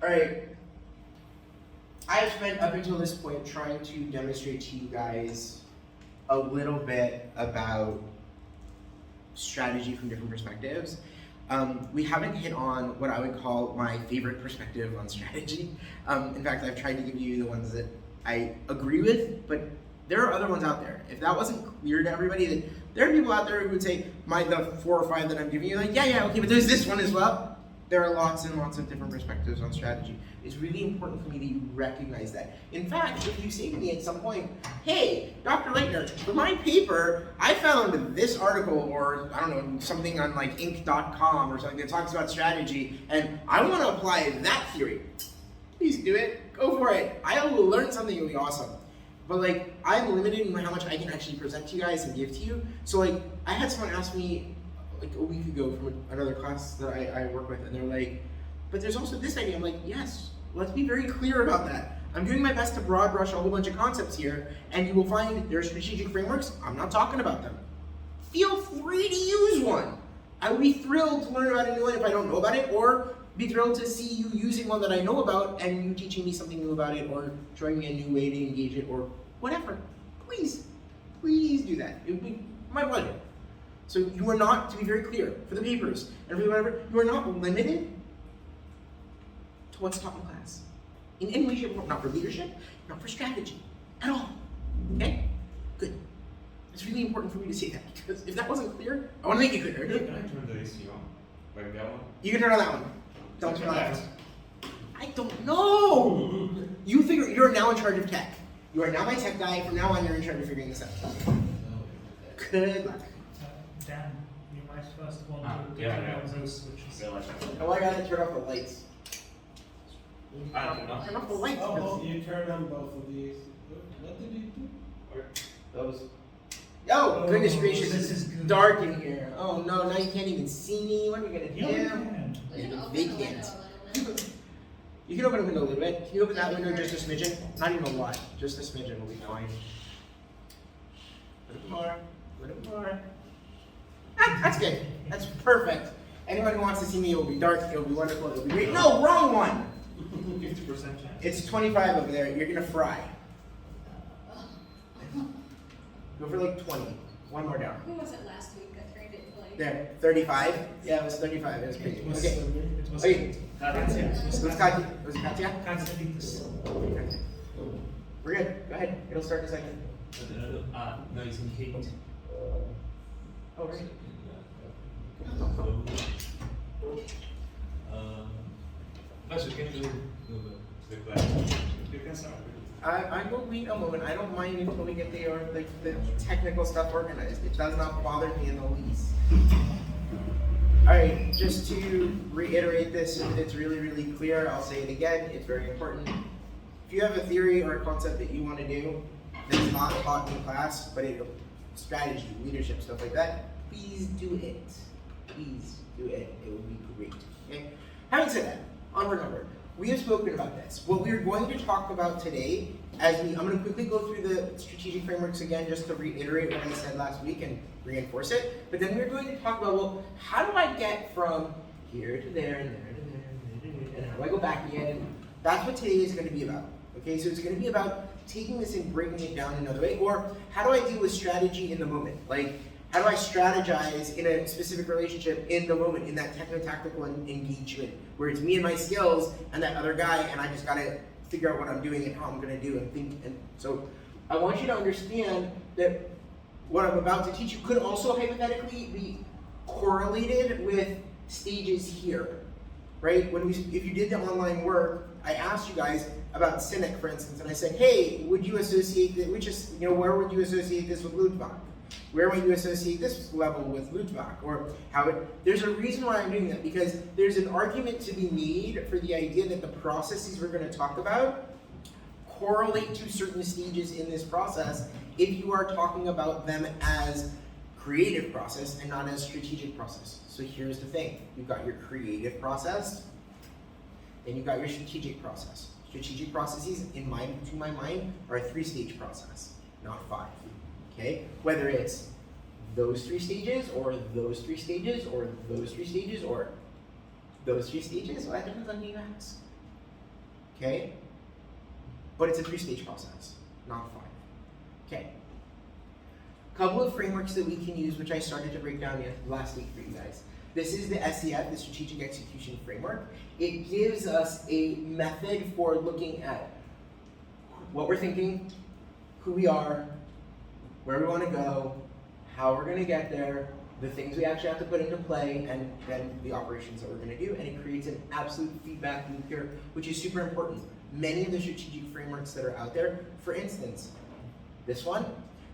All right. I have spent up until this point trying to demonstrate to you guys a little bit about strategy from different perspectives. We haven't hit on what I would call my favorite perspective on strategy. In fact, I've tried to give you the ones that I agree with, but there are other ones out there. If that wasn't clear to everybody, that there are people out there who would say, the 4 or 5 that I'm giving you, like, yeah, okay, but there's this one as well. There are lots and lots of different perspectives on strategy. It's really important for me that you recognize that. In fact, if you say to me at some point, hey, Dr. Leitner, for my paper, I found this article, or I don't know, something on like Inc.com or something that talks about strategy, and I want to apply that theory. Please do it. Go for it. I will learn something really awesome. But like, I'm limited in how much I can actually present to you guys and give to you. So like, I had someone ask me like a week ago from another class that I work with, and they're like, but there's also this idea. I'm like, yes, let's be very clear about that. I'm doing my best to broad brush a whole bunch of concepts here, and you will find there are strategic frameworks. I'm not talking about them. Feel free to use one. I would be thrilled to learn about a new one if I don't know about it, or be thrilled to see you using one that I know about and you teaching me something new about it, or showing me a new way to engage it, or whatever. Please do that. It would be my pleasure. So you are not, to be very clear, for the papers and for whatever, you are not limited to what's taught in class. In any way, shape, or form. Not for leadership, not for strategy, at all. Okay? Good. It's really important for me to say that, because if that wasn't clear, I want to make it clear. Can I turn the AC on? Like that one? You can turn on that one. Don't turn on that one. I don't know! You figure, you're now in charge of tech. You are now my tech guy. From now on, you're in charge of figuring this out. Good luck. Dan, you might first want to turn on those switches. Oh, I gotta turn off the lights. I don't know. Turn off the lights. Oh, you turn on both of these. What did you do? Those. Oh, goodness gracious, this is it's good. dark in here. Oh no, now you can't even see me. What are we gonna do? They can't. You can open the window a little bit. Can you open that window just a smidgen? Not even a lot. Just a smidgen will be fine. A little more. A little more. Ah, that's good. That's perfect. Anyone who wants to see me, it will be dark. It will be wonderful. It will be great. No, wrong one. 50% chance. It's 25 over there. You're gonna fry. Go for like 20. One more down. Who was it last week that trained it like? There. 35. Yeah, it was 35. It was pretty. It was, Okay. it was Okay. Katya. It was Katya. Was it Katya? Katya did this. We're good. Go ahead. It'll start in a second. No, it's in heat. Oh, right. Actually, can you do the class? You can start. I will wait a moment. I don't mind until we get the technical stuff organized. It does not bother me in the least. Alright, just to reiterate this so that it's really, really clear, I'll say it again, it's very important. If you have a theory or a concept that you want to do that's not taught in class, but strategy, leadership, stuff like that, please do it. Please do it. It would be great. Okay? Having said that, onward and onward. We have spoken about this. What we're going to talk about today, I'm going to quickly go through the strategic frameworks again just to reiterate what I said last week and reinforce it. But then we're going to talk about, well, how do I get from here to there and there to there, and how do I go back again? And that's what today is going to be about. Okay, so it's going to be about taking this and breaking it down another way, or how do I deal with strategy in the moment? Like, how do I strategize in a specific relationship in the moment, in that techno-tactical engagement, where it's me and my skills and that other guy, and I just gotta figure out what I'm doing and how I'm gonna do and think. And so I want you to understand that what I'm about to teach you could also hypothetically be correlated with stages here, right? If you did the online work, I asked you guys about Cynic, for instance, and I said, hey, would you associate that, where would you associate this with Ludwig? Where would you associate this level with Ludwig? Or there's a reason why I'm doing that, because there's an argument to be made for the idea that the processes we're going to talk about correlate to certain stages in this process if you are talking about them as creative process and not as strategic process. So here's the thing. You've got your creative process, then you've got your strategic process. Strategic processes, to my mind, are a 3-stage process, not 5. Okay? Whether it's those 3 stages, or those 3 stages, or those 3 stages, or those 3 stages, well, that depends on who you ask. okay? But it's a 3-stage process, not 5. Okay. Couple of frameworks that we can use, which I started to break down last week for you guys. This is the SEF, the Strategic Execution Framework. It gives us a method for looking at what we're thinking, who we are, where we want to go, how we're going to get there, the things we actually have to put into play, and then the operations that we're going to do. And it creates an absolute feedback loop here, which is super important. Many of the strategic frameworks that are out there, for instance, this one,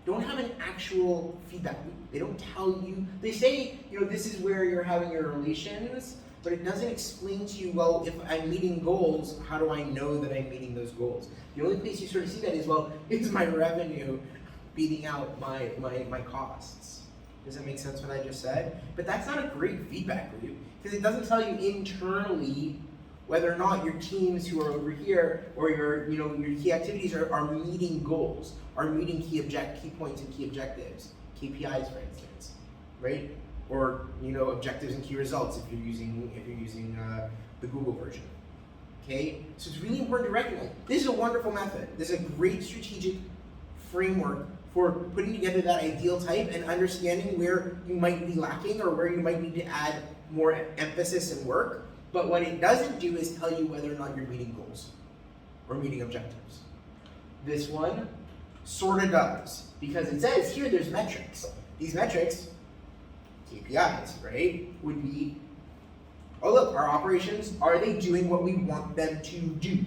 don't have an actual feedback loop. They don't tell you, they say, this is where you're having your relations, but it doesn't explain to you, well, if I'm meeting goals, how do I know that I'm meeting those goals? The only place you sort of see that is, well, is my revenue beating out my costs? Does that make sense what I just said? But that's not a great feedback loop, because it doesn't tell you internally whether or not your teams who are over here or your key activities are meeting goals, are meeting key points and key objectives, KPIs for instance, right? Or objectives and key results if you're using the Google version. Okay, so it's really important to recognize this is a wonderful method. This is a great strategic framework for putting together that ideal type and understanding where you might be lacking or where you might need to add more emphasis and work. But what it doesn't do is tell you whether or not you're meeting goals or meeting objectives. This one sort of does, because it says here there's metrics. These metrics, KPIs, right, would be, oh look, our operations, are they doing what we want them to do?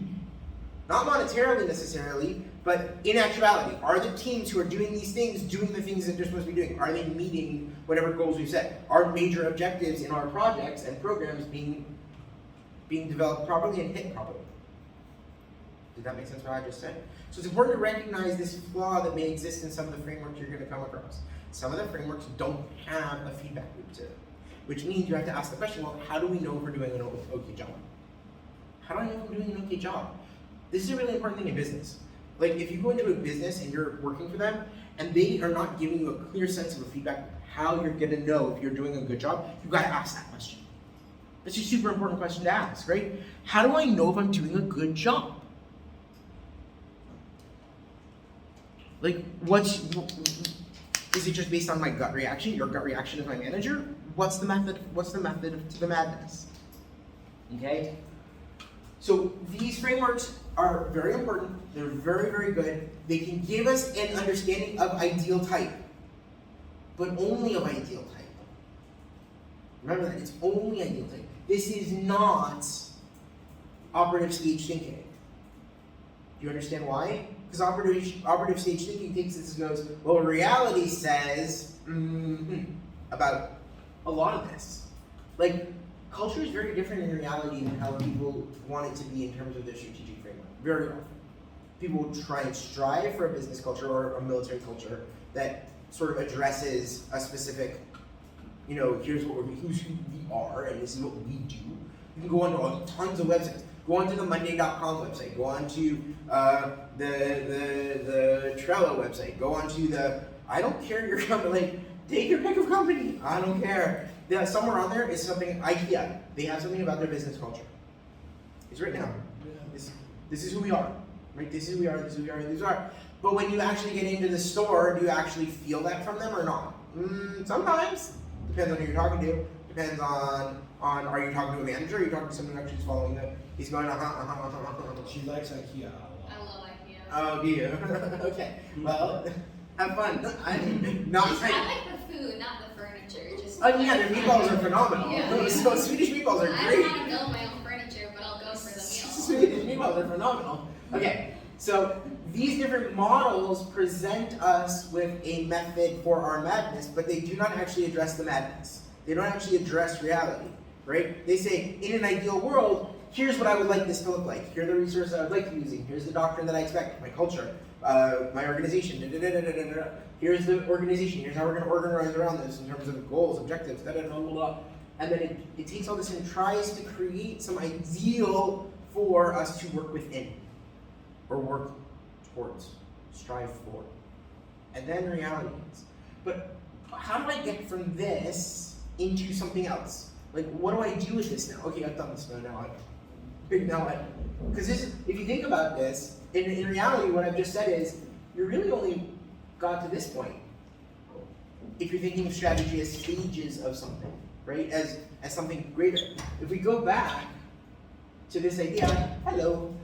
Not monetarily necessarily, but in actuality, are the teams who are doing these things doing the things that they're supposed to be doing? Are they meeting whatever goals we've set? Are major objectives in our projects and programs being developed properly and hit properly? Did that make sense what I just said? So it's important to recognize this flaw that may exist in some of the frameworks you're going to come across. Some of the frameworks don't have a feedback loop to it, which means you have to ask the question, well, how do we know if we're doing an okay job? How do I know if I'm doing an okay job? This is a really important thing in business. Like if you go into a business and you're working for them and they are not giving you a clear sense of a feedback loop, how you're going to know if you're doing a good job, you've got to ask that question. That's a super important question to ask, right? How do I know if I'm doing a good job? Like, is it just based on my gut reaction? Your gut reaction as my manager? What's the method to the madness? Okay? So these frameworks are very important. They're very, very good. They can give us an understanding of ideal type, but only of ideal type. Remember that, it's only ideal type. This is not operative stage thinking. Do you understand why? Because operative stage thinking takes this and goes, well, reality says about a lot of this. Like, culture is very different in reality than how people want it to be in terms of their strategic framework. Very often. People will try and strive for a business culture or a military culture that sort of addresses a specific, here's who we are and this is what we do. You can go on tons of websites. Go onto the Monday.com website. Go onto the Trello website. Go onto the, I don't care your company, like, take your pick of company. I don't care. Somewhere on there is something, IKEA. They have something about their business culture. It's written down. This is who we are. Right? This is who we are, this is who we are, this is who we are. But when you actually get into the store, do you actually feel that from them or not? Sometimes. Depends on who you're talking to. Depends on are you talking to a manager or are you talking to someone who actually is following them? He's going, She likes IKEA a lot. I love IKEA. Oh, do you? Okay. Well, have fun. I'm not saying. I like the food, not the furniture. Just Oh yeah, their meatballs are phenomenal. Yeah. So Swedish meatballs are I great. don't want to build my own furniture, but I'll go for the meal. Swedish meatballs are phenomenal. Okay, so these different models present us with a method for our madness, but they do not actually address the madness. They don't actually address reality, right? They say, in an ideal world, here's what I would like this to look like. Here are the resources I would like to be using. Here's the doctrine that I expect, my culture, my organization, Here's the organization. Here's how we're going to organize around this in terms of goals, objectives, And then it takes all this and tries to create some ideal for us to work within, or work towards, strive for. And then reality is. But how do I get from this into something else? Like, what do I do with this now? Okay, I've done this now. Now what? Because if you think about this, in reality, what I've just said is, you really only got to this point. If you're thinking of strategy as stages of something, right? As something greater. If we go back to this idea, hello,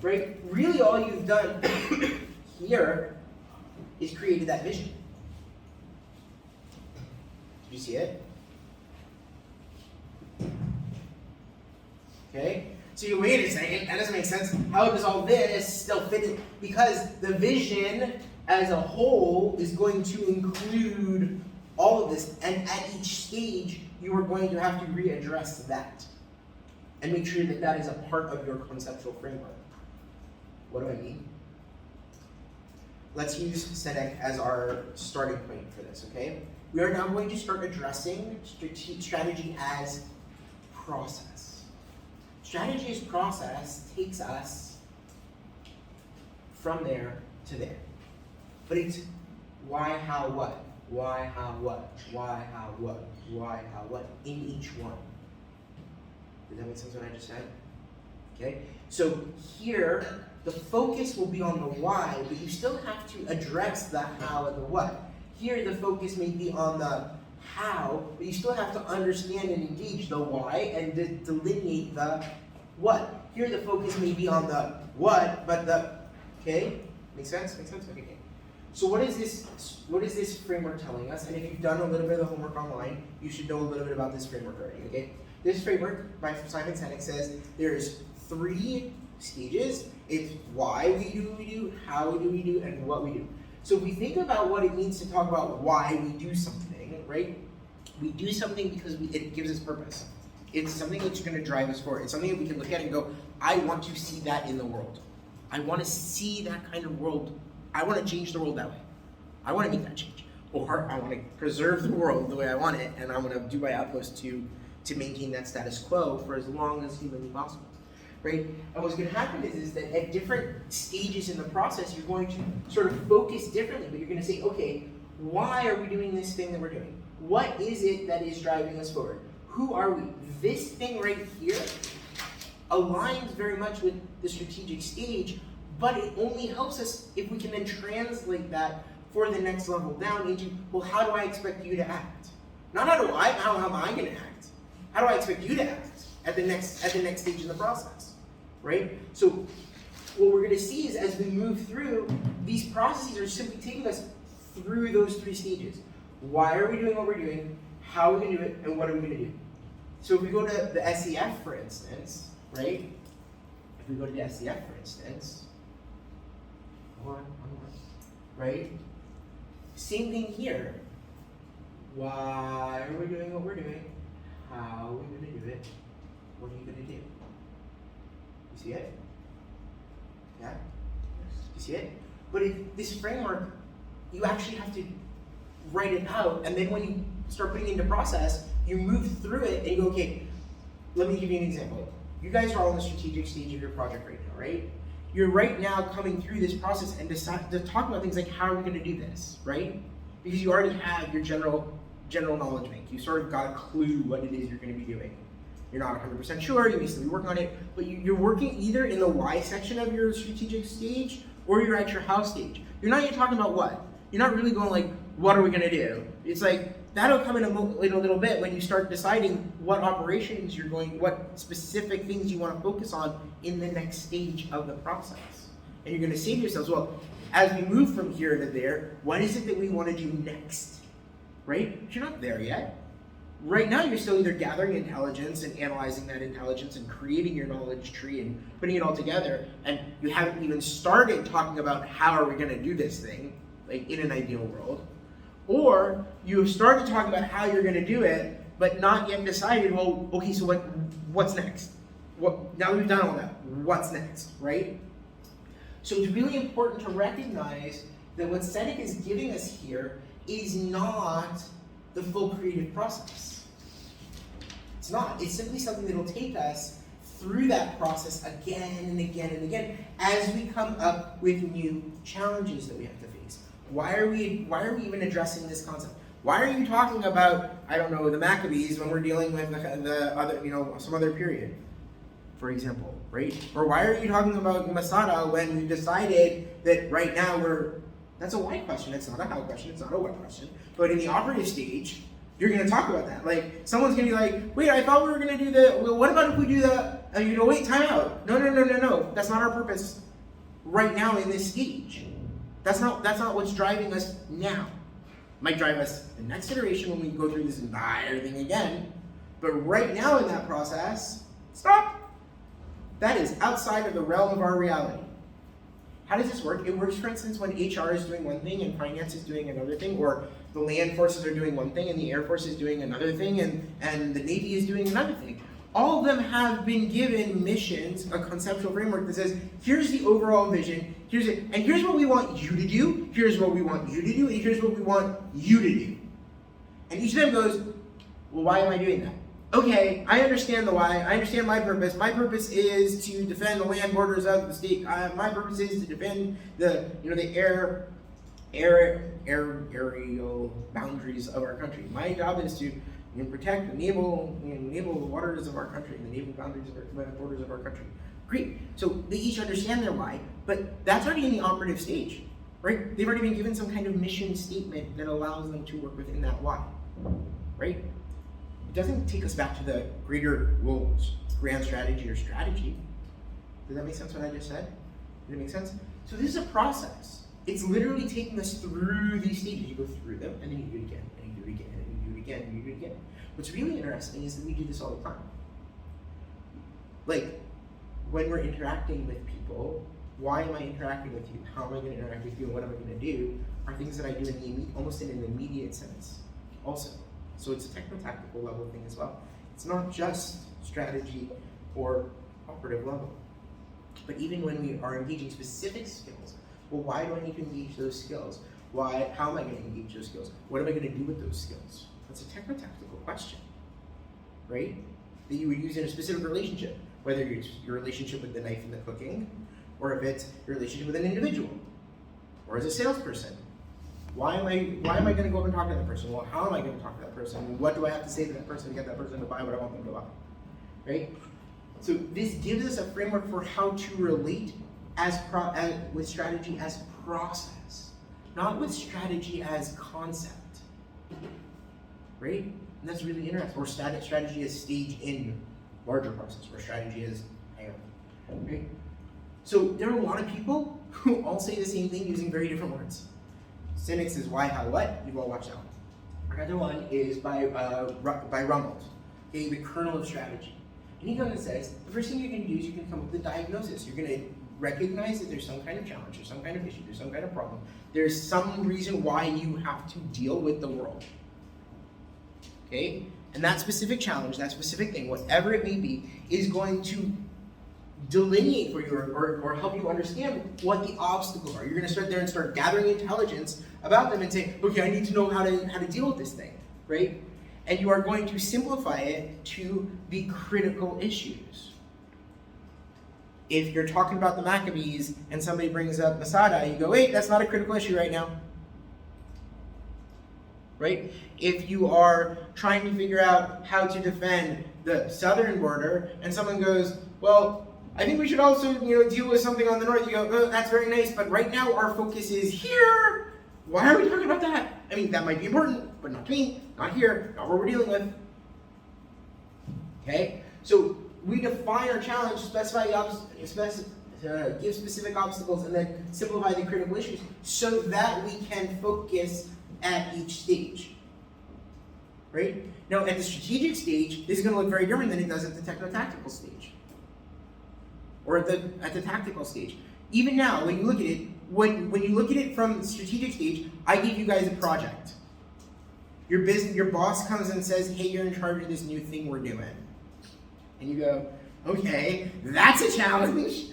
right? Really all you've done here is created that vision. Did you see it? Okay? So you wait a second, that doesn't make sense. How does all this still fit in? Because the vision as a whole is going to include all of this, and at each stage, you are going to have to readdress that and make sure that that is a part of your conceptual framework. What do I mean? Let's use SEDEC as our starting point for this, okay? We are now going to start addressing strategy as process. Strategy as process takes us from there to there. But it's why, how, what? Why, how, what? Why, how, what? Why, how, what? In each one. Does that make sense what I just said? Okay? So here, the focus will be on the why, but you still have to address the how and the what. Here, the focus may be on the how, but you still have to understand and engage the why and delineate the what. Here, the focus may be on the what, but the, okay? Make sense? Make sense? Okay. So what is this framework telling us? And if you've done a little bit of the homework online, you should know a little bit about this framework already, okay? This framework by Simon Sinek says there's 3 stages. It's why we do what we do, how we do, and what we do. So if we think about what it means to talk about why we do something, right? We do something because it gives us purpose. It's something that's going to drive us forward. It's something that we can look at and go, I want to see that in the world. I want to see that kind of world. I want to change the world that way. I want to make that change. Or I want to preserve the world the way I want it, and I want to do my utmost to maintain that status quo for as long as humanly possible. Right? And what's going to happen is that at different stages in the process, you're going to sort of focus differently, but you're going to say, okay, why are we doing this thing that we're doing? What is it that is driving us forward? Who are we? This thing right here aligns very much with the strategic stage, but it only helps us if we can then translate that for the next level down into, well, how do I expect you to act? Not how am I going to act? How do I expect you to act at the next stage in the process, right? So what we're going to see is as we move through, these processes are simply taking us through those 3 stages. Why are we doing what we're doing? How are we going to do it? And what are we going to do? So if we go to the SEF, for instance, right? If we go to the SEF, for instance, right? Same thing here. Why are we doing what we're doing? How are we going to do it? What are you going to do? You see it? Yeah? You see it? But this framework, you actually have to write it out, and then when you start putting it into process, you move through it and you go, okay, let me give you an example. You guys are all in the strategic stage of your project right now, right? You're right now coming through this process and decide to talk about things like, how are we going to do this, right? Because you already have your general knowledge bank. You sort of got a clue what it is you're going to be doing. You're not 100% sure, you may still be working on it, but you're working either in the why section of your strategic stage or you're at your how stage. You're not even talking about what. You're not really going like, what are we going to do? It's like, that'll come in a little bit when you start deciding what operations you're going, what specific things you want to focus on in the next stage of the process. And you're going to say to yourselves, well, as we move from here to there, what is it that we want to do next? Right? But you're not there yet. Right now, you're still either gathering intelligence and analyzing that intelligence and creating your knowledge tree and putting it all together, and you haven't even started talking about how are we going to do this thing, like in an ideal world. Or you have started talking about how you're going to do it, but not yet decided, well, okay, so what's next? Now that we've done all that, what's next, right? So it's really important to recognize that what SEDEC is giving us here is not the full creative process. It's not. It's simply something that will take us through that process again and again and again as we come up with new challenges that we have to face. Why are we even addressing this concept? Why are you talking about, I don't know, the Maccabees when we're dealing with the other, some other period, for example? right? Or why are you talking about Masada when we decided that right now that's a why question, it's not a how question, it's not a what question. But in the operative stage, you're gonna talk about that. Like, someone's gonna be like, wait, I thought we were gonna do well, what about if we do and you go, wait, time out. No, that's not our purpose right now in this stage. That's not what's driving us now. Might drive us the next iteration when we go through this entire thing again. But right now in that process, stop. That is outside of the realm of our reality. How does this work? It works, for instance, when HR is doing one thing and finance is doing another thing, or the land forces are doing one thing and the air force is doing another thing, and the Navy is doing another thing. All of them have been given missions, a conceptual framework that says, here's the overall vision, here's what we want you to do, here's what we want you to do, and here's what we want you to do. And each of them goes, well, why am I doing that? Okay, I understand the why. I understand my purpose. My purpose is to defend the land borders of the state. My purpose is to defend the aerial boundaries of our country. My job is to protect the naval waters of our country, the naval boundaries of our borders of our country. Great. So they each understand their why, but that's already in the operative stage, right? They've already been given some kind of mission statement that allows them to work within that why, right? It doesn't take us back to the greater grand strategy or strategy. Does that make sense what I just said? Does it make sense? So this is a process. It's literally taking us through these stages. You go through them, and then you do it again, and you do it again, and you do it again, and you do it again. What's really interesting is that we do this all the time. Like, when we're interacting with people, why am I interacting with you? How am I going to interact with you? And what am I going to do? Are things that I do almost in an immediate sense also. So it's a techno-tactical level thing as well. It's not just strategy or operative level. But even when we are engaging specific skills, well, why do I need to engage those skills? How am I going to engage those skills? What am I going to do with those skills? That's a techno-tactical question, right? That you would use in a specific relationship, whether it's your relationship with the knife and the cooking, or if it's your relationship with an individual, or as a salesperson. Why am I going to go up and talk to that person? Well, how am I going to talk to that person? What do I have to say to that person to get that person to buy what I want them to buy, right? So this gives us a framework for how to relate with strategy as process, not with strategy as concept, right? And that's really interesting. Or strategy as stage in larger process, or strategy as hierarchy, right? So there are a lot of people who all say the same thing using very different words. Cynics is why, how, what. You've all watched that one. Another one is by Rumbold, okay, the kernel of strategy. And he goes and says, the first thing you're going to do is you're going to come up with a diagnosis. You're going to recognize that there's some kind of challenge, there's some kind of issue, there's some kind of problem. There's some reason why you have to deal with the world. Okay? And that specific challenge, that specific thing, whatever it may be, is going to delineate for you or help you understand what the obstacles are. You're going to start there and start gathering intelligence about them and say, okay, I need to know how to deal with this thing, right? And you are going to simplify it to the critical issues. If you're talking about the Maccabees and somebody brings up Masada, you go, wait, that's not a critical issue right now. Right? If you are trying to figure out how to defend the southern border and someone goes, well, I think we should also, deal with something on the north. You go, oh, that's very nice, but right now our focus is here. Why are we talking about that? I mean, that might be important, but not to me, not here, not what we're dealing with. Okay? So we define our challenge, give specific obstacles, and then simplify the critical issues so that we can focus at each stage. Right? Now, at the strategic stage, this is going to look very different than it does at the techno-tactical stage. Or at the tactical stage. Even now, when you look at it, when you look at it from the strategic stage, I give you guys a project. Your boss comes and says, hey, you're in charge of this new thing we're doing. And you go, okay, that's a challenge.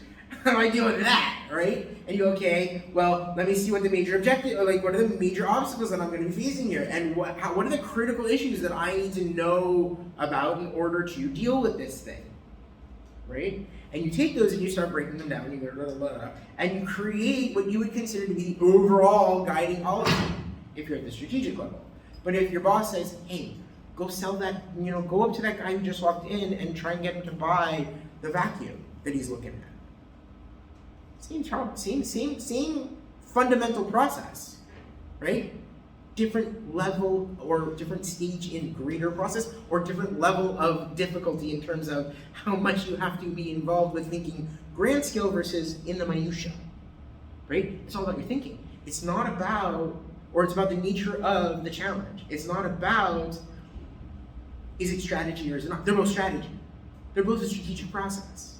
How do I deal with that, right? And you go, okay, well, let me see what the major objective, or what are the major obstacles that I'm going to be facing here, and what are the critical issues that I need to know about in order to deal with this thing, right? And you take those and you start breaking them down, and you create what you would consider to be the overall guiding policy if you're at the strategic level. But if your boss says, hey, go sell that, go up to that guy who just walked in and try and get him to buy the vacuum. that he's looking at. Same fundamental process, right? Different level or different stage in greater process, or different level of difficulty in terms of how much you have to be involved with thinking grand scale versus in the minutia, right? It's all about your thinking. It's not about, or it's about the nature of the challenge. It's not about, is it strategy or is it not? They're both strategy. They're both a strategic process.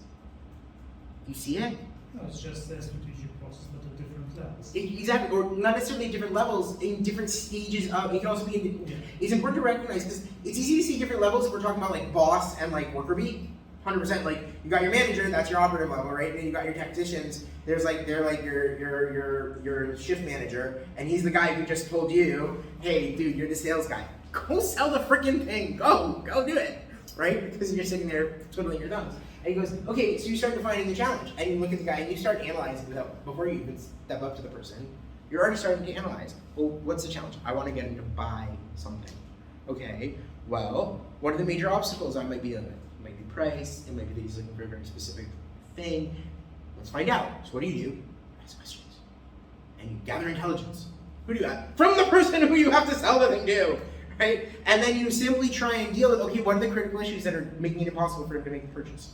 You see it? No, it's just a strategic process, but at different levels. Exactly, or not necessarily different levels, in different stages of, it can also be, it's important to recognize, because it's easy to see different levels if we're talking about like boss and like worker bee. 100%, like you got your manager, that's your operative level, right? And then you got your technicians, they're like your shift manager, and he's the guy who just told you, hey dude, you're the sales guy. Go sell the freaking thing, go do it, right? Because you're sitting there twiddling your thumbs. And he goes, okay, so you start defining the challenge, and you look at the guy and you start analyzing before you even step up to the person. You're already starting to analyze. Well, what's the challenge? I want to get him to buy something. Okay, well, what are the major obstacles I might be dealing with? It might be price, it might be that he's looking for a very specific thing. Let's find out. So what do? Ask questions. And you gather intelligence. Who do you have? From the person who you have to sell the thing to, right? And then you simply try and deal with, okay, what are the critical issues that are making it impossible for him to make the purchase?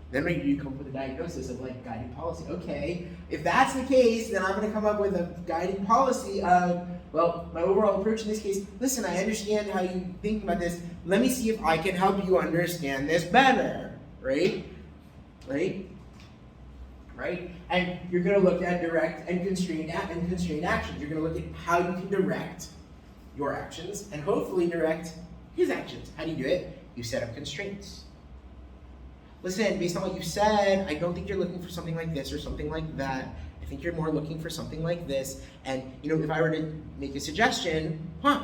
Then maybe you come up with a diagnosis of like guiding policy. Okay, if that's the case, then I'm going to come up with a guiding policy of, well, my overall approach in this case, listen, I understand how you think about this. Let me see if I can help you understand this better, right? And you're going to look at direct and constrained actions. You're going to look at how you can direct your actions and hopefully direct his actions. How do you do it? You set up constraints. Listen, based on what you said, I don't think you're looking for something like this or something like that. I think you're more looking for something like this. And, if I were to make a suggestion,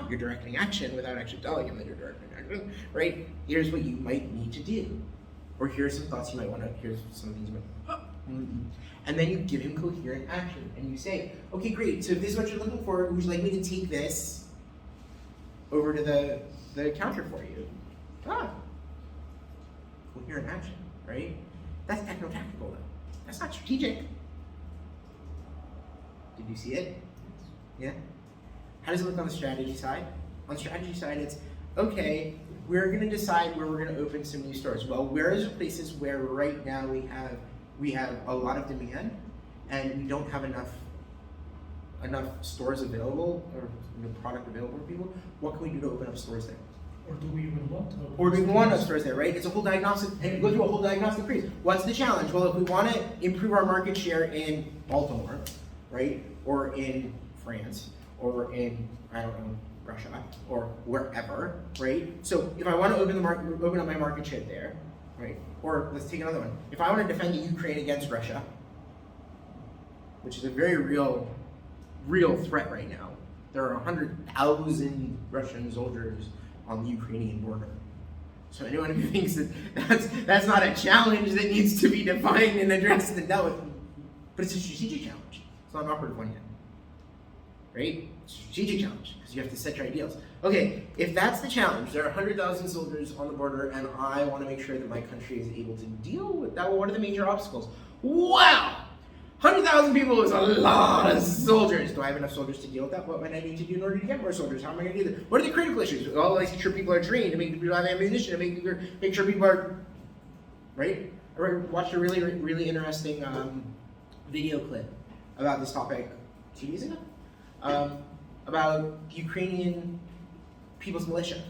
you're directing action without actually telling him that you're directing action, right? Here's what you might need to do. Or here's some thoughts you might want to, here's some things you might, and then you give him coherent action. And you say, okay, great, so if this is what you're looking for, would you like me to take this over to the counter for you? Coherent action. Right? That's techno-tactical though. That's not strategic. Did you see it? Yeah? How does it look on the strategy side? On the strategy side, it's, okay, we're going to decide where we're going to open some new stores. Well, where is the places where right now we have a lot of demand and we don't have enough stores available or product available for people? What can we do to open up stores there? Or do we even want to? Or do we want to stores there, right? It's a whole diagnostic, and go through a whole diagnostic phase. What's the challenge? Well, if we want to improve our market share in Baltimore, right? Or in France, or in, Russia, or wherever, right? So if I want to open up my market share there, right? Or let's take another one. If I want to defend the Ukraine against Russia, which is a very real threat right now. There are 100,000 Russian soldiers on the Ukrainian border. So anyone who thinks that that's not a challenge that needs to be defined and addressed and dealt with, but it's a strategic challenge. It's not an operative one yet, right? It's a strategic challenge because you have to set your ideals. Okay, if that's the challenge, there are 100,000 soldiers on the border, and I want to make sure that my country is able to deal with that. Well, what are the major obstacles? Wow! 100,000 people is a lot of soldiers. Do I have enough soldiers to deal with that? What might I need to do in order to get more soldiers? How am I going to do that? What are the critical issues? Well, make sure people are trained, to make people have ammunition, to make sure people are, right? I watched a really, really interesting video clip about this topic 2 days ago, about Ukrainian people's militia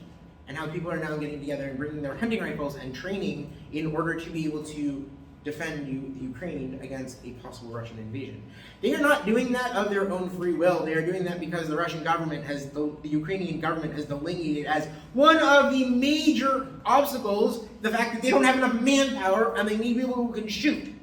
and how people are now getting together and bringing their hunting rifles and training in order to be able to defend Ukraine against a possible Russian invasion. They are not doing that of their own free will. They are doing that because the Russian government the Ukrainian government has delineated as one of the major obstacles the fact that they don't have enough manpower and they need people who can shoot.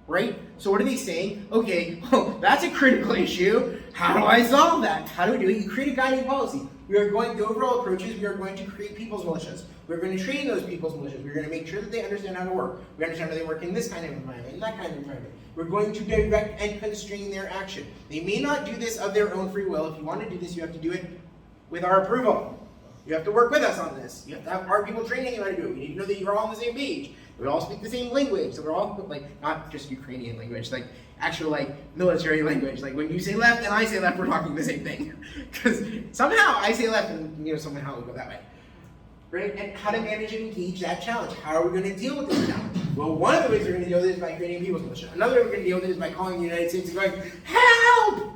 Right? So what are they saying? Okay, well, that's a critical issue. How do I solve that? How do we do it? You create a guiding policy. The overall approach is we are going to create people's militias. We're going to train those people's militias. We're going to make sure that they understand how to work. We understand how they work in this kind of environment, in that kind of environment. We're going to direct and constrain their action. They may not do this of their own free will. If you want to do this, you have to do it with our approval. You have to work with us on this. You have to have our people training you how to do it. We need to know that you're all on the same page. We all speak the same language, so we're all like not just Ukrainian language, like actual like military language. Like when you say left and I say left, we're talking the same thing. Because somehow I say left and somehow we go that way. Right? And how to manage and engage that challenge. How are we going to deal with this challenge? Well, one of the ways we're going to deal with it is by creating a people's militia. Another way we're going to deal with it is by calling the United States and going, help!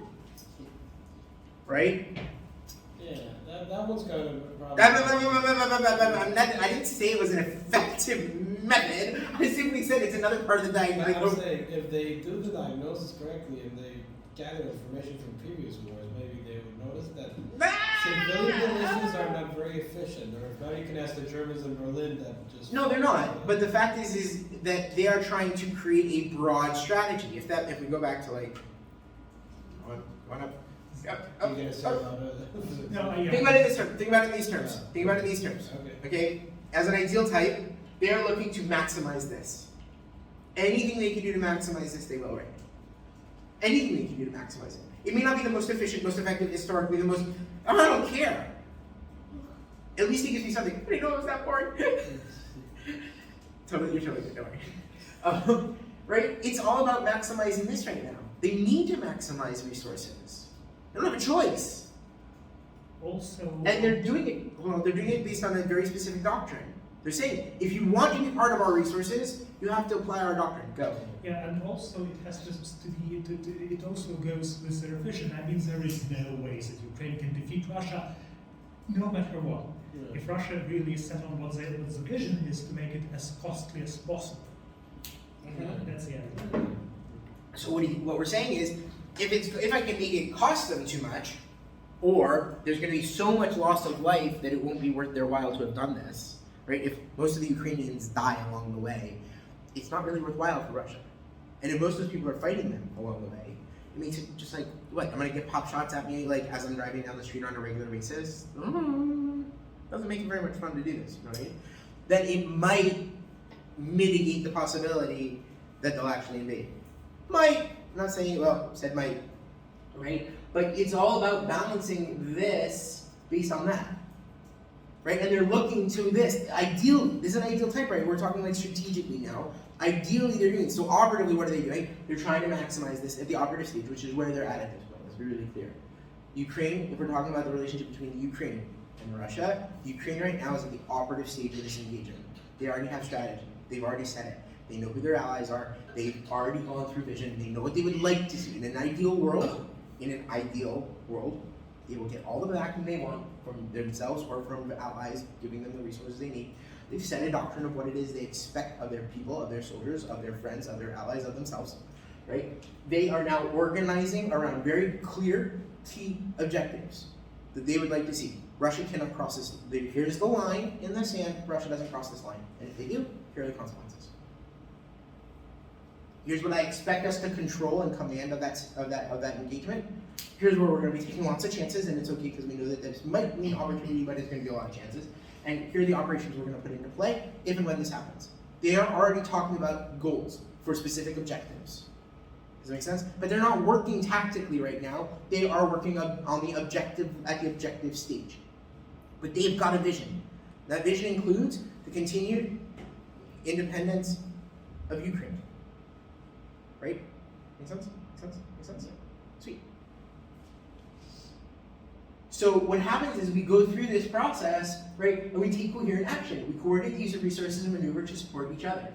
Right? Yeah, that one's kind of a problem. I didn't say it was an effective method. I simply said it's another part of the I'm diagnosis. saying, if they do the diagnosis correctly and they gather information from previous wars, maybe they would notice that civilian militias are not very efficient. Or now you can ask the Germans in Berlin that just... No, they're not. But the fact is that they are trying to create a broad strategy. If we go back to like, one up. You're gonna say about it. No, yeah. Think about it this term. Think about it in these terms. Think about it in these terms. Okay. Okay? As an ideal type, they are looking to maximize this. Anything they can do to maximize this, they will, right? Anything they can do to maximize it. It may not be the most efficient, most effective, historically the most. I don't care. At least it gives me something. I didn't know it was that boring. You're totally good, don't worry. Right? It's all about maximizing this right now. They need to maximize resources. They don't have a choice. Also, And they're doing it. Well, they're doing it based on a very specific doctrine. They're saying, if you want to be part of our resources, you have to apply our doctrine. Go. yeah, and also it has to be. It also goes with their vision. That means there is no ways that Ukraine can defeat Russia, no matter what. Yeah. If Russia really is set on what the vision is to make it as costly as possible. That's the idea. So what we're saying is, if I can make it cost them too much, or there's going to be so much loss of life that it won't be worth their while to have done this, right? If most of the Ukrainians die along the way, it's not really worthwhile for Russia. And if most of those people are fighting them along the way, it makes it just like, what, I'm going to get pop shots at me like as I'm driving down the street on a regular basis? Doesn't make it very much fun to do this, right? Then it might mitigate the possibility that they'll actually invade. Might. I'm not saying, well, said might, right? But it's all about balancing this based on that, right? And they're looking to this. Ideally, this is an ideal type, right? We're talking like strategically now. Ideally, they're doing it. So operatively, what are they doing? They're trying to maximize this at the operative stage, which is where they're at this point. Let's be really clear. Ukraine, if we're talking about the relationship between the Ukraine and Russia, Ukraine right now is at the operative stage of this engagement. They already have strategy. They've already said it. They know who their allies are. They've already gone through vision. They know what they would like to see. In an ideal world, they will get all the backing they want from themselves or from allies, giving them the resources they need. They've set a doctrine of what it is they expect of their people, of their soldiers, of their friends, of their allies, of themselves, right? They are now organizing around very clear key objectives that they would like to see. Russia cannot cross this. Here's the line in the sand. Russia doesn't cross this line. And if they do, here are the consequences. Here's what I expect us to control and command of that engagement. Here's where we're going to be taking lots of chances, and it's okay because we know that this might mean opportunity, but it's going to be a lot of chances. And here are the operations we're going to put into play if and when this happens. They are already talking about goals for specific objectives. Does that make sense? But they're not working tactically right now. They are working on the objective at the objective stage. But they've got a vision. That vision includes the continued independence of Ukraine. Right? Make sense? Make sense? Make sense? Sweet. So what happens is we go through this process, right, and we take coherent action. We coordinate the use of resources and maneuver to support each other.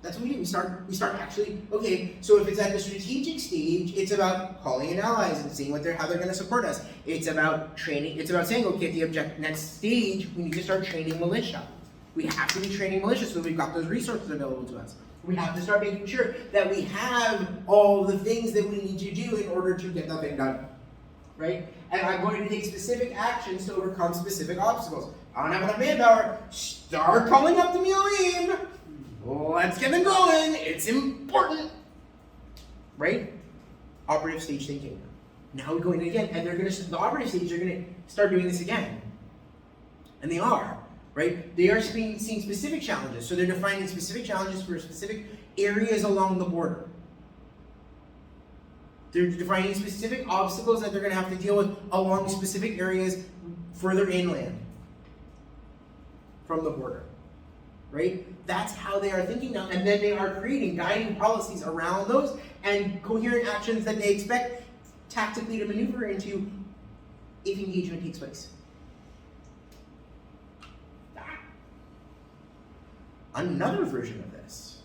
That's what we do. We start actually, okay, so if it's at the strategic stage, it's about calling in allies and seeing how they're going to support us. It's about training, it's about saying, okay, at the next stage, we need to start training militia. We have to be training militia so we've got those resources available to us. We have to start making sure that we have all the things that we need to do in order to get that thing done, right? And I'm going to take specific actions to overcome specific obstacles. I don't have enough manpower. Start calling up the Milim. Let's get them going. It's important, right? Operative stage thinking. Now we're going again, and the operative stage, they're going to start doing this again, and they are. Right? They are seeing specific challenges. So they're defining specific challenges for specific areas along the border. They're defining specific obstacles that they're going to have to deal with along specific areas further inland from the border. right? That's how they are thinking now, and then they are creating guiding policies around those and coherent actions that they expect tactically to maneuver into if engagement takes place. Another version of this.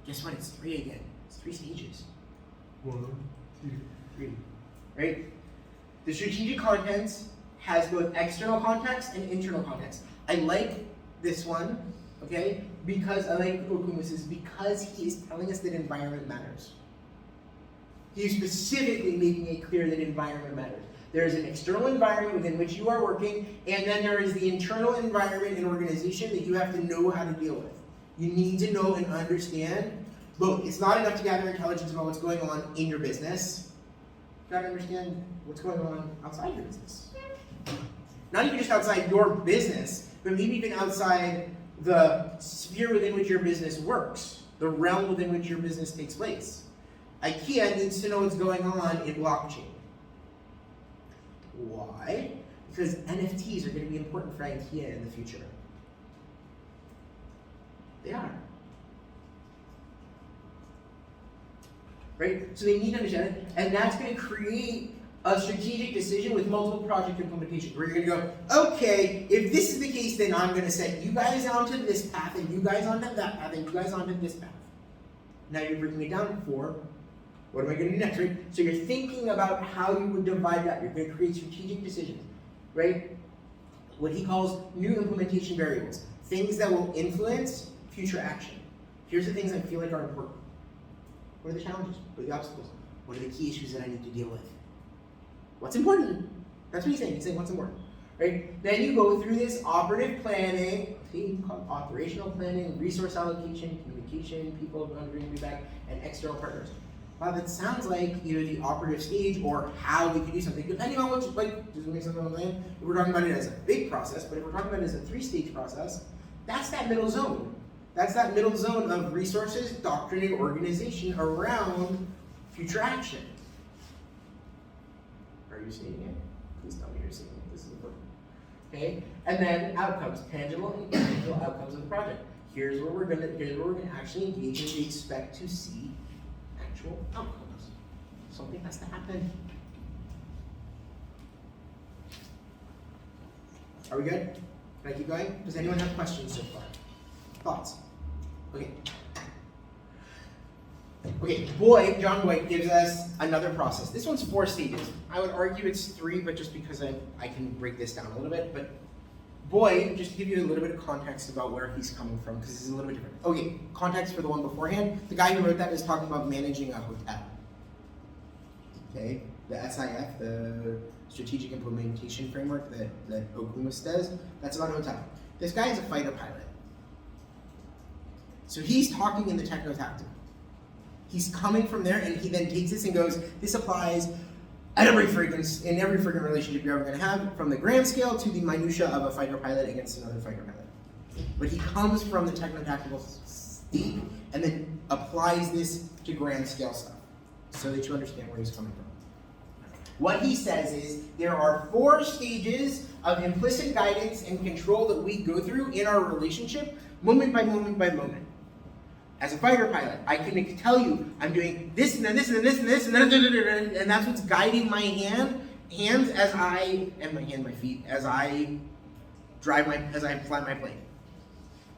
Guess what? It's 3 again. It's 3 stages. 1, 2, 3. Right? The strategic content has both external context and internal context. I like this one, okay? Because I like Okumus's because he is telling us that environment matters. He is specifically making it clear that environment matters. There is an external environment within which you are working, and then there is the internal environment and organization that you have to know how to deal with. You need to know and understand both. It's not enough to gather intelligence about what's going on in your business. You gotta understand what's going on outside your business. Not even just outside your business, but maybe even outside the sphere within which your business works, the realm within which your business takes place. IKEA needs to know what's going on in blockchain. Why? Because NFTs are going to be important for IKEA in the future. They are. Right? So they need to understand it, and that's going to create a strategic decision with multiple project implementations, where you're going to go, okay, if this is the case, then I'm going to set you guys onto this path, and you guys onto that path, and you guys onto this path. Now you're bringing me down for, what am I going to do next, right? So you're thinking about how you would divide that. You're going to create strategic decisions, right? What he calls new implementation variables, things that will influence future action. Here's the things I feel like are important. What are the challenges? What are the obstacles? What are the key issues that I need to deal with? What's important? That's what he's saying. He's saying what's important, right? Then you go through this operative planning, called operational planning, resource allocation, communication, people monitoring feedback, and external partners. Wow, that sounds like either the operative stage or how we can do something, depending on which, like, does it make sense what I'm saying? If we're talking about it as a big process, but if we're talking about it as a 3-stage process, that's that middle zone. That's that middle zone of resources, doctrine, and organization around future action. Are you seeing it? Please tell me you're seeing it. This is important. Okay? And then outcomes, tangible and intangible outcomes of the project. Here's where we're gonna actually engage and we expect to see actual outcomes. Something has to happen. Are we good? Can I keep going? Does anyone have questions so far? Thoughts? Okay. Okay, John Boyd gives us another process. This one's 4 stages. I would argue it's 3, but just because I can break this down a little bit. But Boyd, just to give you a little bit of context about where he's coming from, because this is a little bit different. Okay, context for the one beforehand. The guy who wrote that is talking about managing a hotel. Okay, the SIF, the Strategic Implementation Framework that Okumus does, that's about a hotel. This guy is a fighter pilot. So he's talking in the techno-tactical. He's coming from there, and he then takes this and goes, this applies at every frequency, in every freaking relationship you're ever going to have, from the grand scale to the minutia of a fighter pilot against another fighter pilot. But he comes from the techno-tactical state, and then applies this to grand scale stuff, so that you understand where he's coming from. What he says is, there are 4 stages of implicit guidance and control that we go through in our relationship, moment by moment by moment. As a fighter pilot, I can tell you I'm doing this and then this and then this and this and then and that's what's guiding my hands as I and my feet as I fly my plane.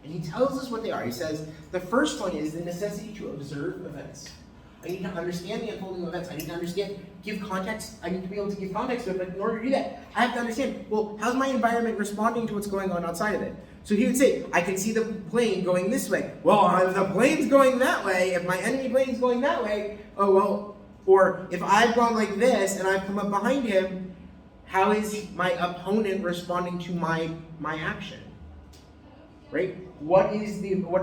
And he tells us what they are. He says the first one is the necessity to observe events. I need to understand the unfolding of events. I need to give context. I need to be able to give context to it, but in order to do that, I have to understand, well, how's my environment responding to what's going on outside of it? So he would say, I can see the plane going this way. Well, if the plane's going that way, if my enemy plane's going that way, oh well, or if I've gone like this and I've come up behind him, how is my opponent responding to my action? Right? What are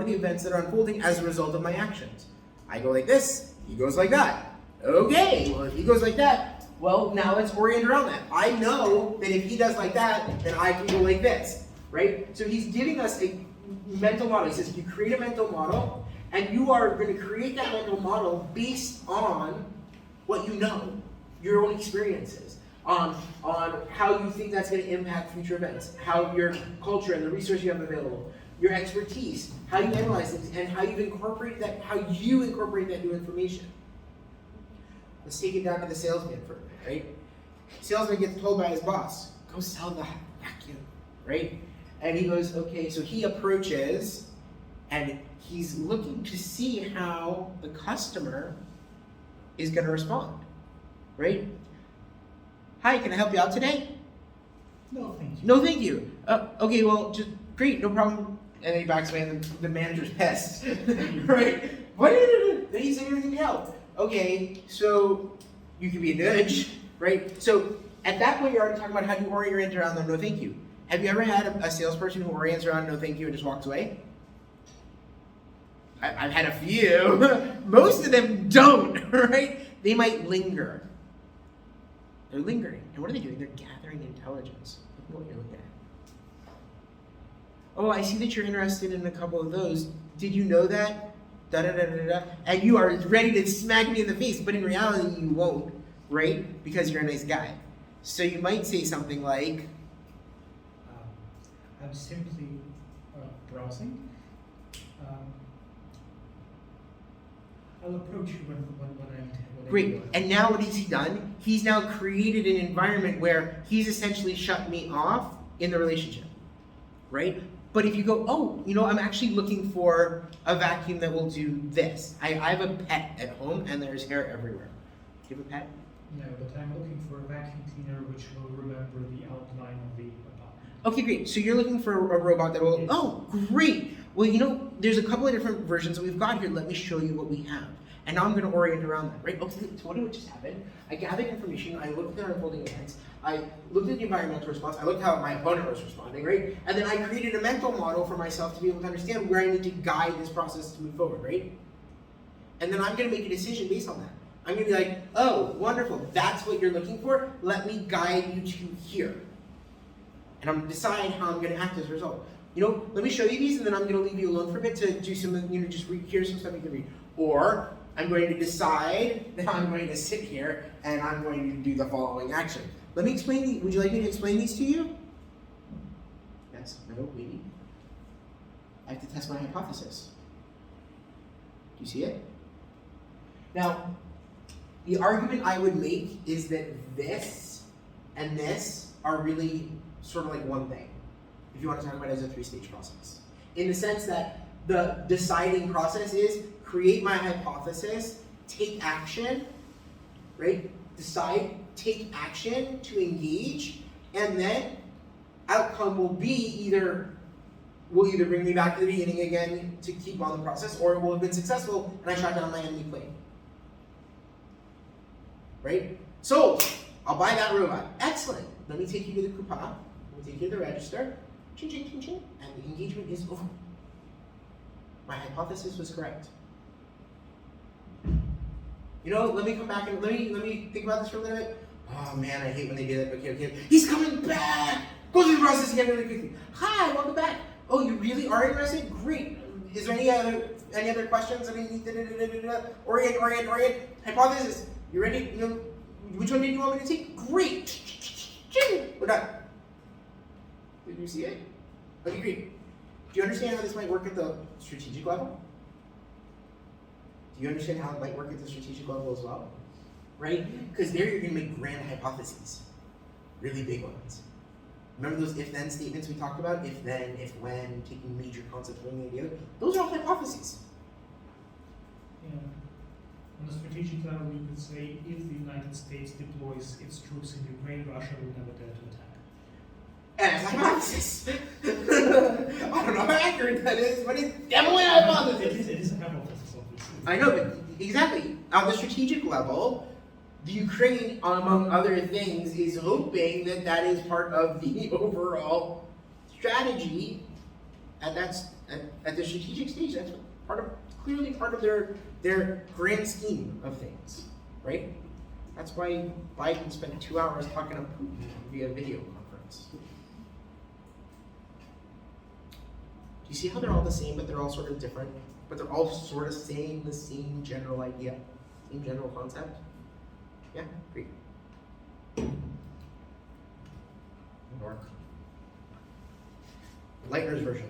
the events that are unfolding as a result of my actions? I go like this, he goes like that. Okay, well if he goes like that, well now let's orient around that. I know that if he does like that, then I can go like this. Right? So he's giving us a mental model. He says you create a mental model, and you are going to create that mental model based on what you know, your own experiences, on how you think that's going to impact future events, how your culture and the resources you have available, your expertise, how you analyze things, and how you incorporate that new information. Let's take it down to the salesman for a minute, right? Salesman gets told by his boss, go sell the vacuum, right? And he goes, okay, so he approaches and he's looking to see how the customer is going to respond, right? Hi, can I help you out today? No, thank you. No, thank you. Okay, well, just great, no problem. And then he backs away and the manager's pissed, right? What? Then he said everything help. Okay, so you can be a nudge, right? So at that point, you're already talking about how you orient around them, no thank you. Have you ever had a salesperson who orients around no thank you and just walks away? I've had a few. Most of them don't, right? They might linger. They're lingering. And what are they doing? They're gathering intelligence. Look at what you're looking at. Oh, I see that you're interested in a couple of those. Did you know that? Da da da da da. And you are ready to smack me in the face, but in reality, you won't, right? Because you're a nice guy. So you might say something like, I'm simply browsing. I'll approach you when great. And now what has he done? He's now created an environment where he's essentially shut me off in the relationship, right? But if you go, oh, you know, I'm actually looking for a vacuum that will do this. I have a pet at home and there's hair everywhere. Do you have a pet? No, but I'm looking for a vacuum cleaner which will remember the outline of the apartment. Okay, great. So you're looking for a robot that will, oh, great. Well, you know, there's a couple of different versions that we've got here. Let me show you what we have. And now I'm going to orient around that, right? Okay, so what just happened? I gathered information, I looked at our unfolding events, I looked at the environmental response, I looked at how my opponent was responding, right? And then I created a mental model for myself to be able to understand where I need to guide this process to move forward, right? And then I'm going to make a decision based on that. I'm going to be like, oh, wonderful, that's what you're looking for? Let me guide you to here. And I'm going to decide how I'm going to act as a result. You know, let me show you these and then I'm going to leave you alone for a bit to do some, you know, just here's some stuff you can read. Or I'm going to decide that I'm going to sit here and I'm going to do the following action. Let me explain these. Would you like me to explain these to you? Yes, no, maybe. I have to test my hypothesis. Do you see it? Now, the argument I would make is that this and this are really sort of like one thing, if you want to talk about it as a three-stage process. In the sense that the deciding process is create my hypothesis, take action, right? Decide, take action to engage, and then outcome will be will either bring me back to the beginning again to keep on the process, or it will have been successful and I shot down my enemy plane. Right? So, I'll buy that robot. Excellent. Let me take you to the coupon. Let me take you to the register. Ching, ching, ching, ching. And the engagement is over. My hypothesis was correct. You know, let me come back and let me think about this for a little bit. Oh man, I hate when they do that. Okay. He's coming back! Go through the process again really quickly. Hi, welcome back. Oh, you really are interested? Great. Is there any other questions that I need to orient? Hypothesis. You ready? You know, which one did you want me to take? Great. We're done. Did you see it? Okay, great. Do you understand how this might work at the strategic level? Do you understand how it might work at the strategic level as well? Right? Because there you're going to make grand hypotheses. Really big ones. Remember those if-then statements we talked about? If then, if when, taking major concepts, one way or the other? Those are all hypotheses. Yeah. On the strategic level, you could say if the United States deploys its troops in Ukraine, Russia will never dare to attack. And it's a hypothesis. I don't know how accurate that is, but it's definitely a hypothesis. It is a hypothesis, obviously. I know, but exactly. On the strategic level, the Ukraine, among other things, is hoping that that is part of the overall strategy at the strategic stage. That's clearly part of their grand scheme of things, right? That's why Biden spent 2 hours talking to Putin via video conference. Do you see how they're all the same, but they're all sort of different? But they're all sort of saying the same general idea, same general concept? Yeah, great. Work. Lightner's version.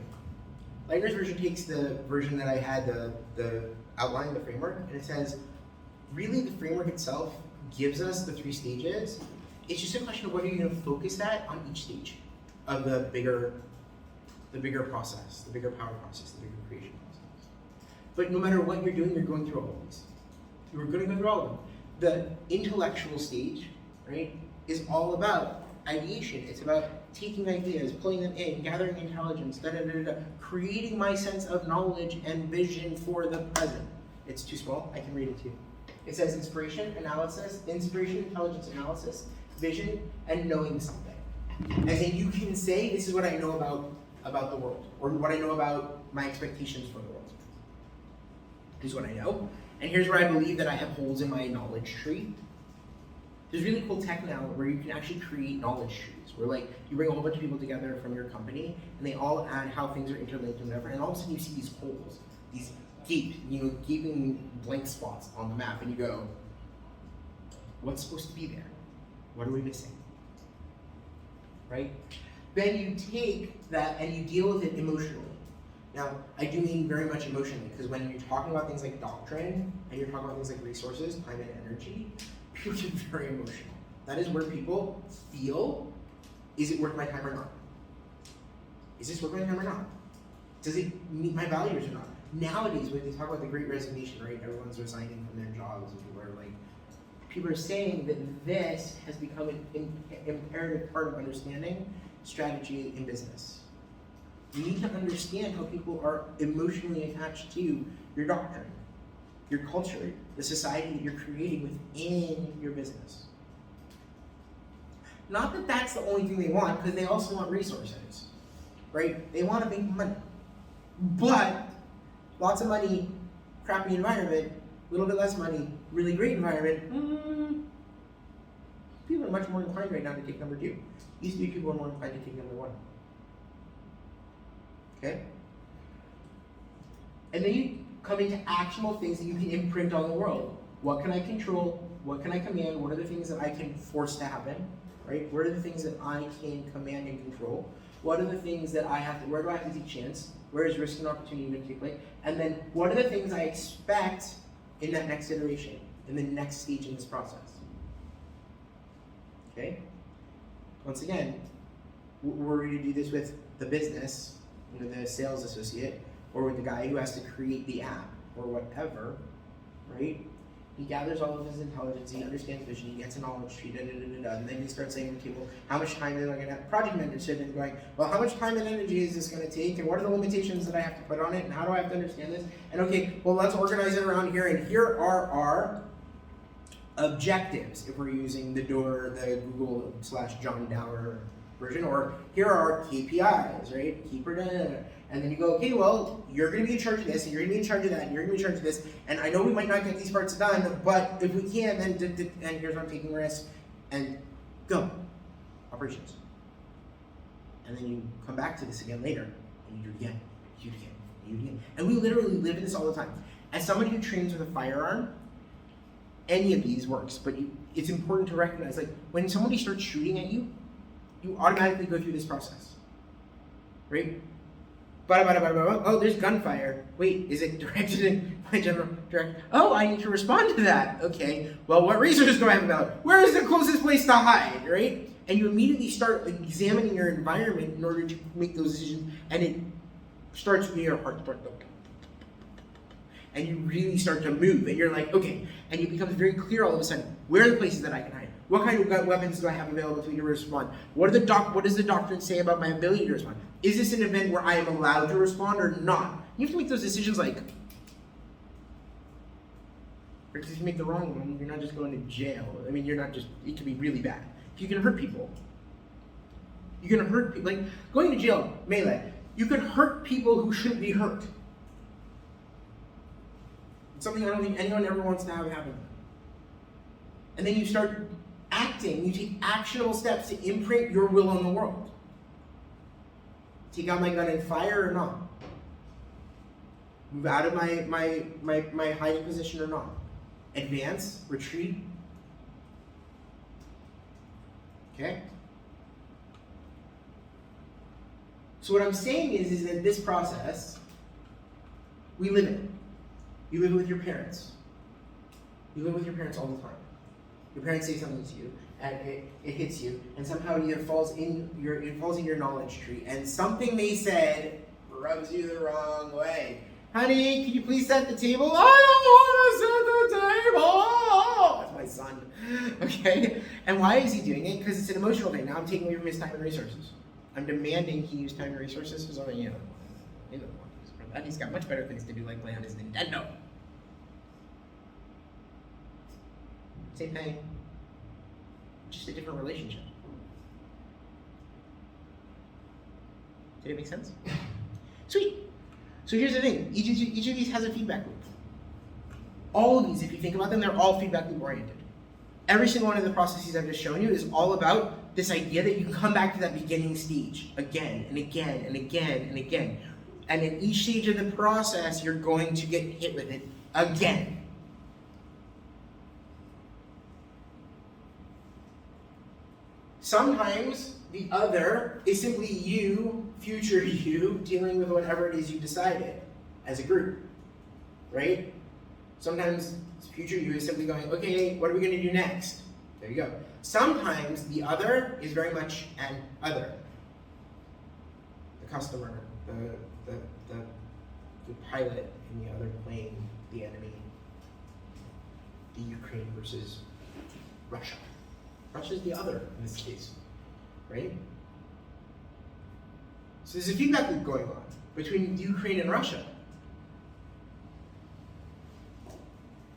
Lightner's version takes the version that I had, the outline, the framework, and it says, really the framework itself gives us the 3 stages. It's just a question of what are you going to focus at on each stage of the bigger process, the bigger power process, the bigger creation process. But no matter what you're doing, you're going through all of these. You're going to go through all of them. The intellectual stage, right, is all about ideation. It's about taking ideas, pulling them in, gathering intelligence, creating my sense of knowledge and vision for the present. It's too small. I can read it to you. It says inspiration, intelligence, analysis, vision, and knowing something. As in, you can say, this is what I know about the world, or what I know about my expectations for the world. Here's what I know, and here's where I believe that I have holes in my knowledge tree. There's really cool tech now where you can actually create knowledge trees, where like you bring a whole bunch of people together from your company, and they all add how things are interlinked and whatever, and all of a sudden you see these holes, these gaping blank spots on the map, and you go, what's supposed to be there? What are we missing? Right? Then you take that and you deal with it emotionally. Now, I do mean very much emotionally, because when you're talking about things like doctrine, and you're talking about things like resources, time and energy, people get very emotional. That is where people feel, is it worth my time or not? Is this worth my time or not? Does it meet my values or not? Nowadays, when they talk about the Great Resignation, right, everyone's resigning from their jobs, and people are saying that this has become an imperative part of understanding strategy in business. You need to understand how people are emotionally attached to your doctrine, your culture, the society that you're creating within your business. Not that that's the only thing they want, because they also want resources, right? They want to make money. But lots of money, crappy environment, a little bit less money, really great environment, people are much more inclined right now to take number 2. Used to be people are more inclined to take number 1. Okay? And then you come into actionable things that you can imprint on the world. What can I control? What can I command? What are the things that I can force to happen? Right? What are the things that I can command and control? What are the things that I have to, where do I have to take chance? Where is risk and opportunity going to take place? And then what are the things I expect in that next iteration, in the next stage in this process? Okay? Once again, we're going to do this with the business, the sales associate, or with the guy who has to create the app, or whatever, right? He gathers all of his intelligence, he understands vision, he gets a knowledge tree, and then he starts saying to people, how much time am I going to have? Project mentorship, and going, well, how much time and energy is this going to take, and what are the limitations that I have to put on it, and how do I have to understand this? And okay, well, let's organize it around here, and here are our objectives, if we're using the Google/John Dower version, or here are our KPIs, right? And then you go, okay, well, you're going to be in charge of this, and you're going to be in charge of that, and you're going to be in charge of this, and I know we might not get these parts done, but if we can, then and here's where I'm taking risks, and go. Operations. And then you come back to this again later, and you do it again, you do it again, you do it again. And we literally live in this all the time. As somebody who trains with a firearm, any of these works, but it's important to recognize, like, when somebody starts shooting at you, you automatically go through this process, right? Oh, there's gunfire. Wait, is it directed in my general direction? Oh, I need to respond to that. Okay, well, what resources do I have available? Where is the closest place to hide, right? And you immediately start examining your environment in order to make those decisions, and it starts with your heart start going. And you really start to move, and you're like, okay, and it becomes very clear all of a sudden, where are the places that I can hide? What kind of weapons do I have available to me to respond? What does the doctrine say about my ability to respond? Is this an event where I am allowed to respond or not? You have to make those decisions because if you make the wrong one, you're not just going to jail. I mean, it could be really bad. You can hurt people. Like, going to jail, melee, you can hurt people who shouldn't be hurt. It's something I don't think anyone ever wants to have happen. And then you start acting, you take actionable steps to imprint your will on the world. Take out my gun and fire or not? Move out of my hiding position or not? Advance, retreat. Okay? So what I'm saying is that this process, we live in it. You live it with your parents. You live with your parents all the time. Your parents say something to you, and it hits you, and somehow it falls in your knowledge tree, and something they said rubs you the wrong way. Honey, can you please set the table? I don't want to set the table. That's my son. Okay? And why is he doing it? Because it's an emotional thing. Now I'm taking away from his time and resources. I'm demanding he use time and resources for something he doesn't want. He doesn't want to use it for that. He's got much better things to do, like play on his Nintendo. Same thing. Just a different relationship. Did it make sense? Sweet. So here's the thing. Each of these has a feedback loop. All of these, if you think about them, they're all feedback loop oriented. Every single one of the processes I've just shown you is all about this idea that you can come back to that beginning stage again and again and again and again. And in each stage of the process, you're going to get hit with it again. Sometimes the other is simply you, future you, dealing with whatever it is you decided as a group, right? Sometimes future you is simply going, okay, what are we going to do next? There you go. Sometimes the other is very much an other. The customer, the pilot in the other plane, the enemy, the Ukraine versus Russia. Russia's the other in this case, right? So there's a feedback loop going on between Ukraine and Russia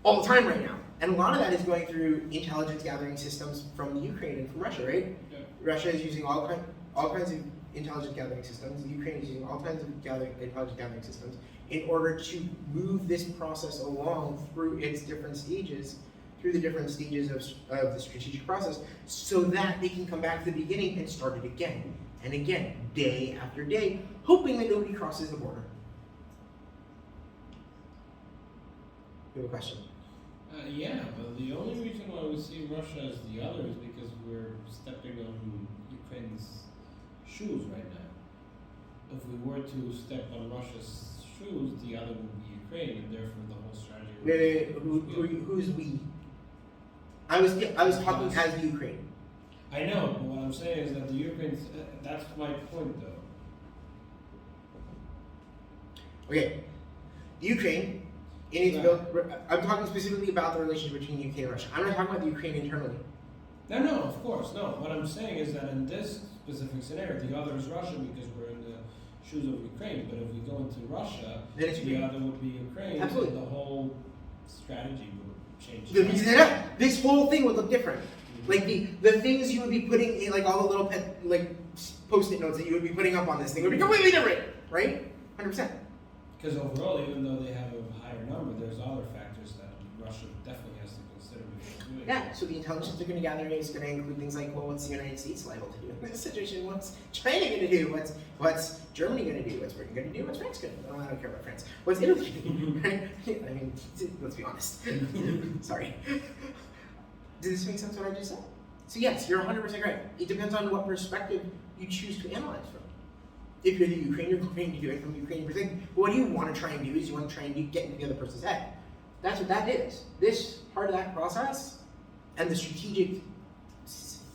all the time right now. And a lot of that is going through intelligence gathering systems from the Ukraine and from Russia, right? Yeah. Russia is using all kinds of intelligence gathering systems. The Ukraine is using all kinds of intelligence gathering systems in order to move this process along through its different stages, through the different stages of the strategic process, so that they can come back to the beginning and start it again and again, day after day, hoping that nobody crosses the border. You have a question? Yeah, but the only reason why we see Russia as the other is because we're stepping on Ukraine's shoes right now. If we were to step on Russia's shoes, the other would be Ukraine, and therefore the whole strategy would be... Who's we? I was talking as the Ukraine. I know, but what I'm saying is that the Ukraine, that's my point though. Okay, the Ukraine, in its I'm talking specifically about the relationship between UK and Russia. I'm not talking about the Ukraine internally. No, of course, no. What I'm saying is that in this specific scenario, the other is Russia because we're in the shoes of Ukraine. But if we go into Russia, Then it's the Ukraine. other would be Ukraine. Absolutely. And the whole strategy would change. This whole thing would look different. Like the things you would be putting in, like all the little post-it notes that you would be putting up on this thing would be completely different, right? 100%. Because overall, even though they have a higher number, there's other factors that Russia definitely has to consider before doing it. Yeah, so the intelligence they're going to gather is going to include things like, well, what's the United States liable to do in this situation? What's China going to do? What's Germany going to do? What's Britain going to do? What's France going to do? Oh, I don't care about France. What's Italy going to do? Right? I mean, let's be honest. Sorry. Does this make sense what I just said? So yes, you're 100% right. It depends on what perspective you choose to analyze from. If you're the Ukraine, you're going to do it from the Ukrainian perspective. But what you want to try and do is you want to try and get into the other person's head. That's what that is. This part of that process and the strategic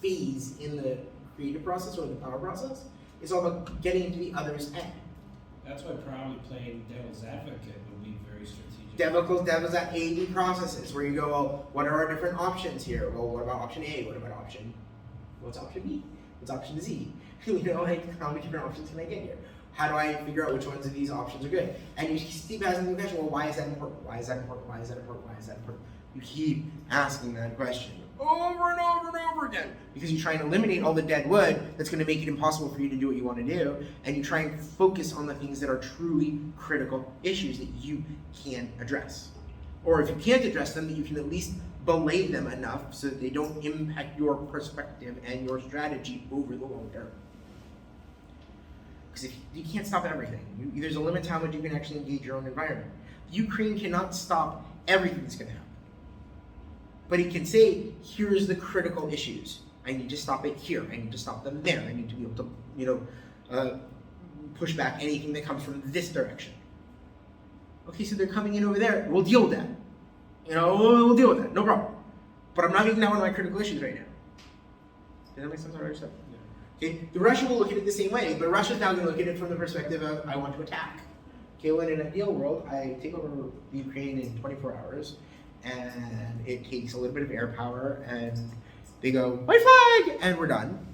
phase in the creative process or the power process is all about getting into the other's head. That's why probably playing devil's advocate would be very strategic. Devil's at A/B processes where you go, well, what are our different options here? Well, what about option A? What about what's option B? What's option Z? You know, like, how many different options can I get here? How do I figure out which ones of these options are good? And you keep asking the question, well, why is that important? Why is that important? Why is that important? Why is that important? You keep asking that question over and over and over again because you try and eliminate all the dead wood that's going to make it impossible for you to do what you want to do, and you try and focus on the things that are truly critical issues that you can address. Or if you can't address them, that you can at least belay them enough so that they don't impact your perspective and your strategy over the long term. Because you can't stop everything. There's a limit to how much you can actually engage your own environment. Ukraine cannot stop everything that's going to happen. But it can say, here's the critical issues. I need to stop it here. I need to stop them there. I need to be able to, push back anything that comes from this direction. Okay, so they're coming in over there. We'll deal with that. We'll deal with that. No problem. But I'm not making that one of my critical issues right now. Does that make sense? What I just said? Okay, the Russian will look at it the same way, but Russia's now going to look at it from the perspective of, I want to attack. Okay, well, in an ideal world, I take over Ukraine in 24 hours, and it takes a little bit of air power, and they go, white flag, and we're done.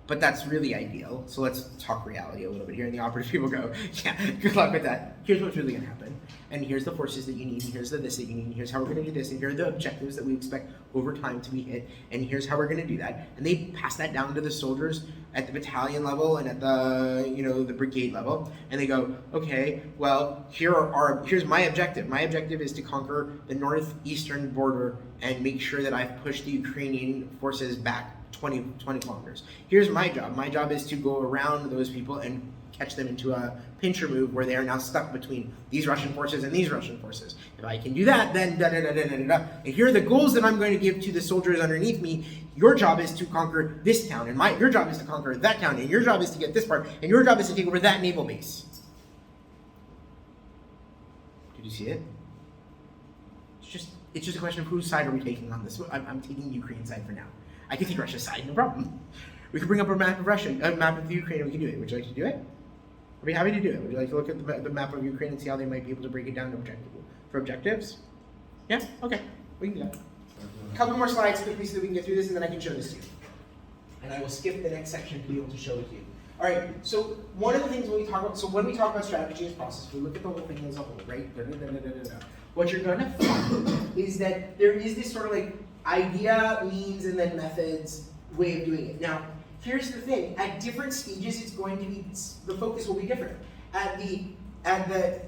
But that's really ideal. So let's talk reality a little bit here. And the operative people go, yeah, good luck with that. Here's what's really going to happen. And here's the forces that you need. And here's the this that you need. And here's how we're going to do this. And here are the objectives that we expect over time to be hit. And here's how we're going to do that. And they pass that down to the soldiers at the battalion level and at the the brigade level. And they go, okay, well, here's my objective. My objective is to conquer the northeastern border and make sure that I've pushed the Ukrainian forces back 20 kilometers. Here's my job. My job is to go around those people and catch them into a pincher move where they are now stuck between these Russian forces and these Russian forces. If I can do that, then da-da-da-da-da-da. And here are the goals that I'm going to give to the soldiers underneath me. Your job is to conquer this town, and your job is to conquer that town, and your job is to get this part, and your job is to take over that naval base. Did you see it? It's just a question of whose side are we taking on this. I'm taking Ukraine's side for now. I can take Russia's side, no problem. We can bring up a map of Russia, a map of the Ukraine, and we can do it. Would you like to do it? I'd be happy to do it. Would you like to look at the map of Ukraine and see how they might be able to break it down for objectives? Yeah? Okay. We can do that. A couple more slides quickly so that we can get through this, and then I can show this to you. And I will skip the next section to be able to show it to you. All right, so one of the things when we talk about strategy as process, we look at the whole thing as a whole, right? What you're going to find is that there is this sort of like idea, means, and then methods way of doing it. Now, here's the thing. At different stages, the focus will be different. At the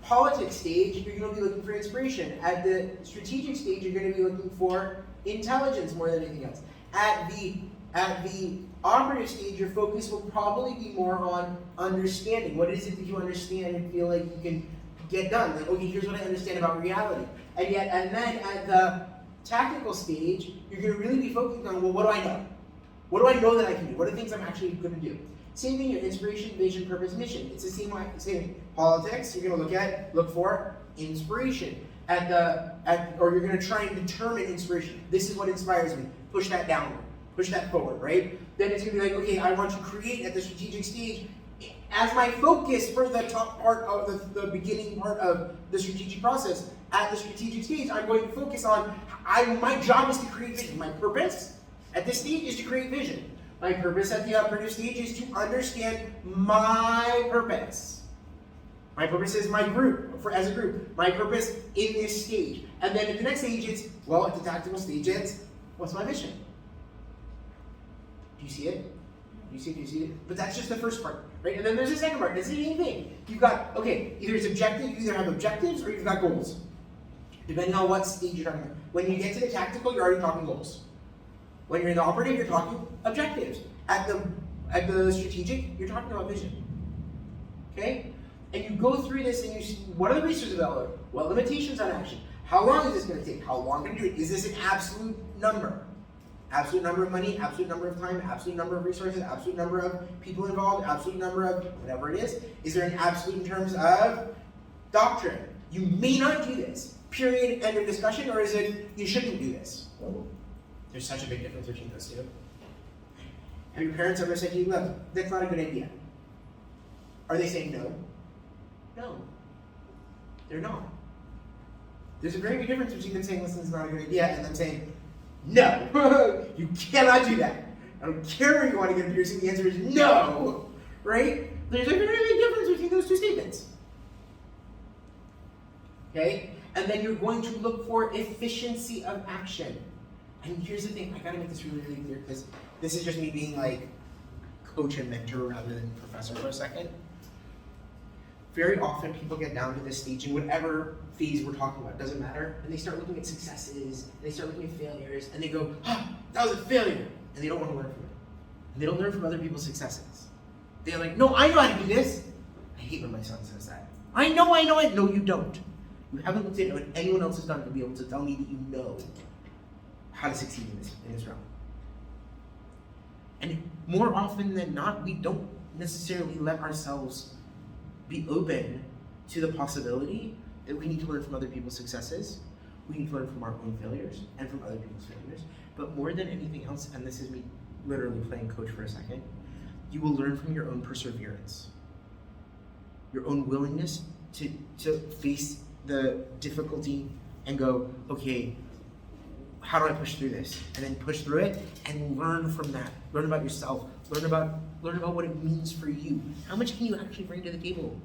politics stage, you're going to be looking for inspiration. At the strategic stage, you're going to be looking for intelligence more than anything else. At the operative stage, your focus will probably be more on understanding. What is it that you understand and feel like you can get done? Like, okay, here's what I understand about reality. And then at the tactical stage, you're going to really be focusing on, well, what do I know? What do I know that I can do? What are things I'm actually going to do? Same thing, your inspiration, vision, purpose, mission. It's the same politics. You're going to look for inspiration. Or you're going to try and determine inspiration. This is what inspires me. Push that downward. Push that forward, right? Then it's going to be like, okay, I want to create at the strategic stage as my focus for the top part of the beginning part of the strategic process. At the strategic stage, I'm going to focus on, my job is to create vision. My purpose at this stage is to create vision. My purpose at the operative stage is to understand my purpose. My purpose is my group, as a group. My purpose in this stage. And then at the next stage, at the tactical stage, it's, what's my mission? Do you see it? Do you see it? But that's just the first part, right? And then there's a second part. It's the same thing. You've got, either it's objective, you either have objectives or you've got goals. Depending on what stage you're talking about. When you get to the tactical, you're already talking goals. When you're in the operative, you're talking objectives. At the strategic, you're talking about vision. Okay? And you go through this and you see, what are the resources available? What limitations on action? How long is this going to take? How long can you do it? Is this an absolute number? Absolute number of money, absolute number of time, absolute number of resources, absolute number of people involved, absolute number of whatever it is. Is there an absolute in terms of doctrine? You may not do this. Period, end of discussion, or is it you shouldn't do this? There's such a big difference between those two. Have your parents ever said to you, look, that's not a good idea? Are they saying no? No. They're not. There's a very big difference between them saying, listen, it's not a good idea, and them saying, no, you cannot do that. I don't care where you want to get a piercing, the answer is no, right? There's a very big difference between those two statements. Okay? And then you're going to look for efficiency of action. And here's the thing, I gotta make this really, really clear, because this is just me being like coach and mentor rather than professor for a second. Very often people get down to this stage in whatever phase we're talking about, doesn't matter, and they start looking at successes, and they start looking at failures, and they go, that was a failure, and they don't want to learn from it. And they don't learn from other people's successes. They're like, no, I know how to do this. I hate when my son says that. I know it. No, you don't. You haven't looked at what anyone else has done to be able to tell me that you know how to succeed in this realm. And more often than not, we don't necessarily let ourselves be open to the possibility that we need to learn from other people's successes, we need to learn from our own failures and from other people's failures. But more than anything else, and this is me literally playing coach for a second, you will learn from your own perseverance, your own willingness to face the difficulty and go, okay, how do I push through this? And then push through it and learn from that. Learn about yourself. Learn about what it means for you. How much can you actually bring to the table?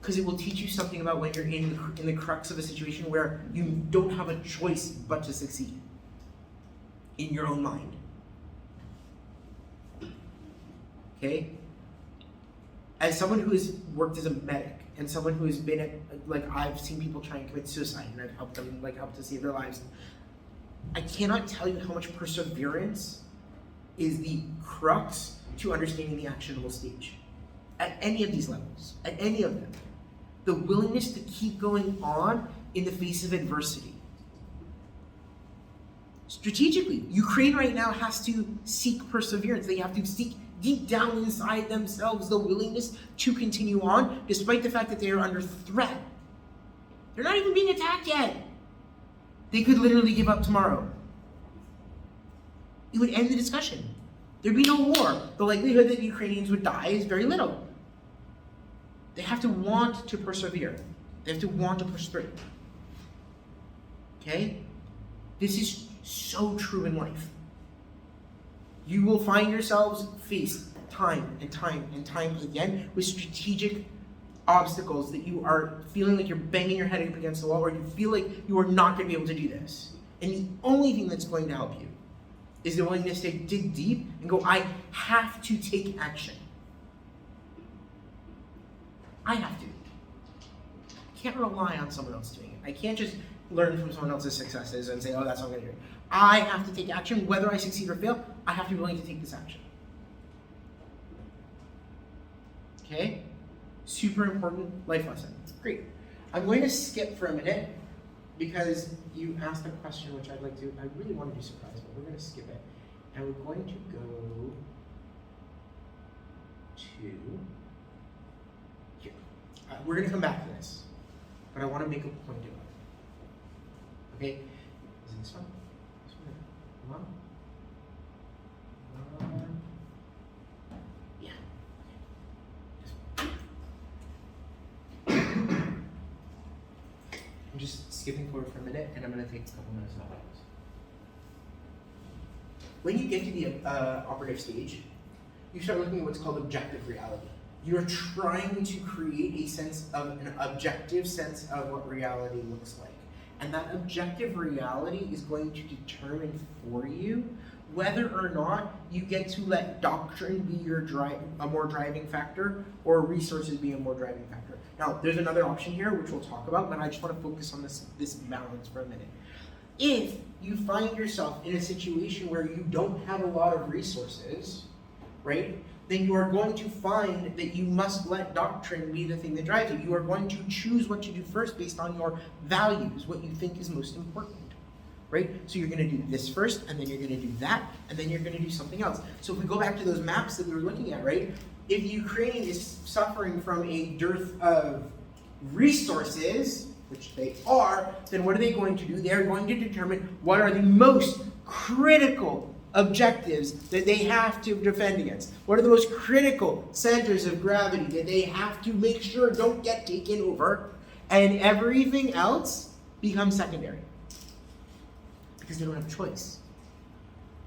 Because it will teach you something about when you're in the crux of a situation where you don't have a choice but to succeed in your own mind. Okay? As someone who has worked as a medic and someone who has been at, like, I've seen people try and commit suicide and I've helped them, like, help to save their lives. I cannot tell you how much perseverance is the crux to understanding the actionable stage. At any of these levels, at any of them. The willingness to keep going on in the face of adversity. Strategically, Ukraine right now has to seek perseverance. They have to seek deep down inside themselves the willingness to continue on, despite the fact that they are under threat. They're not even being attacked yet. They could literally give up tomorrow. It would end the discussion. There'd be no war. The likelihood that Ukrainians would die is very little. They have to want to persevere. They have to want to push through. Okay? This is so true in life. You will find yourselves faced time and time and time again with strategic obstacles that you are feeling like you're banging your head up against the wall, or you feel like you are not going to be able to do this. And the only thing that's going to help you is the willingness to dig deep and go, I have to take action. I have to. I can't rely on someone else doing it. I can't just learn from someone else's successes and say, oh, that's what I'm going to do. I have to take action. Whether I succeed or fail, I have to be willing to take this action. Okay? Super important life lesson. Great. I'm going to skip for a minute because you asked a question which I really want to do surprise, but we're going to skip it. And we're going to go to here. We're going to come back to this, but I want to make a point about it. Okay? Is it this one? This one? Come on. Yeah. I'm just skipping forward for a minute, and I'm going to take a couple minutes off. When you get to the operative stage, you start looking at what's called objective reality. You're trying to create an objective sense of what reality looks like. And that objective reality is going to determine for you whether or not you get to let doctrine be a more driving factor, or resources be a more driving factor. Now, there's another option here, which we'll talk about, but I just want to focus on this balance for a minute. If you find yourself in a situation where you don't have a lot of resources, right, then you are going to find that you must let doctrine be the thing that drives you. You are going to choose what to do first based on your values, what you think is most important, right? So you're going to do this first, and then you're going to do that, and then you're going to do something else. So if we go back to those maps that we were looking at, right? If Ukraine is suffering from a dearth of resources, which they are, then what are they going to do? They're going to determine what are the most critical objectives that they have to defend against. What are the most critical centers of gravity that they have to make sure don't get taken over, and everything else becomes secondary because they don't have a choice,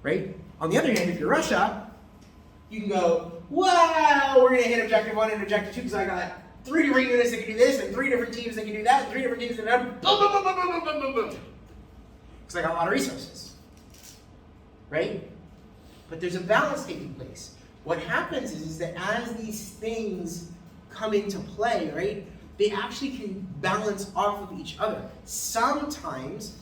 right? On the other hand, if you're Russia, you can go, wow, we're going to hit objective 1 and objective 2 because I got 3 different units that can do this, and 3 different teams that can do that, and 3 different teams that can do that, boom, boom, boom, boom, boom, boom, boom, boom, boom. Because I got a lot of resources. Right? But there's a balance taking place. What happens is that as these things come into play, right, they actually can balance off of each other. Sometimes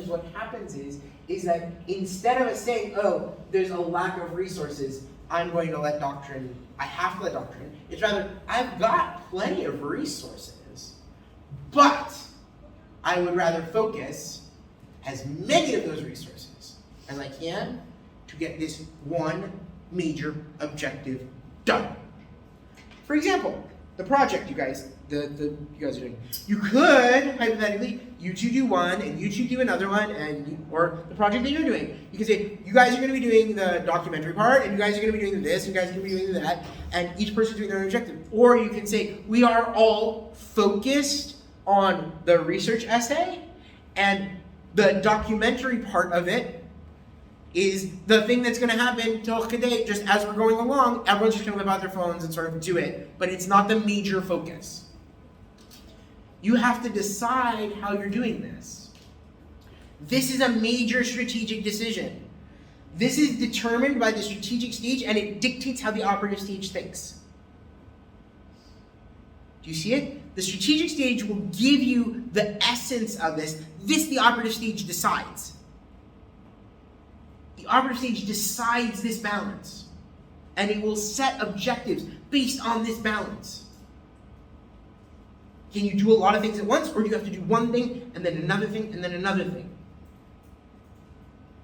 what happens is that instead of us saying, oh, there's a lack of resources, I'm going to let doctrine, I have to let doctrine, it's rather, I've got plenty of resources, but I would rather focus as many of those resources as I can to get this one major objective done. For example, the project you guys you guys are doing. You could, hypothetically, you two do one, and you two do another one, or the project that you're doing. You can say, you guys are going to be doing the documentary part, and you guys are going to be doing this, and you guys are going to be doing that, and each person's doing their own objective. Or you can say, we are all focused on the research essay, and the documentary part of it is the thing that's going to happen till Kadeh, just as we're going along, everyone's just going to whip out their phones and sort of do it, but it's not the major focus. You have to decide how you're doing this. This is a major strategic decision. This is determined by the strategic stage, and it dictates how the operative stage thinks. Do you see it? The strategic stage will give you the essence of this. This, the operative stage decides. The operative stage decides this balance, and it will set objectives based on this balance. Can you do a lot of things at once, or do you have to do one thing, and then another thing, and then another thing?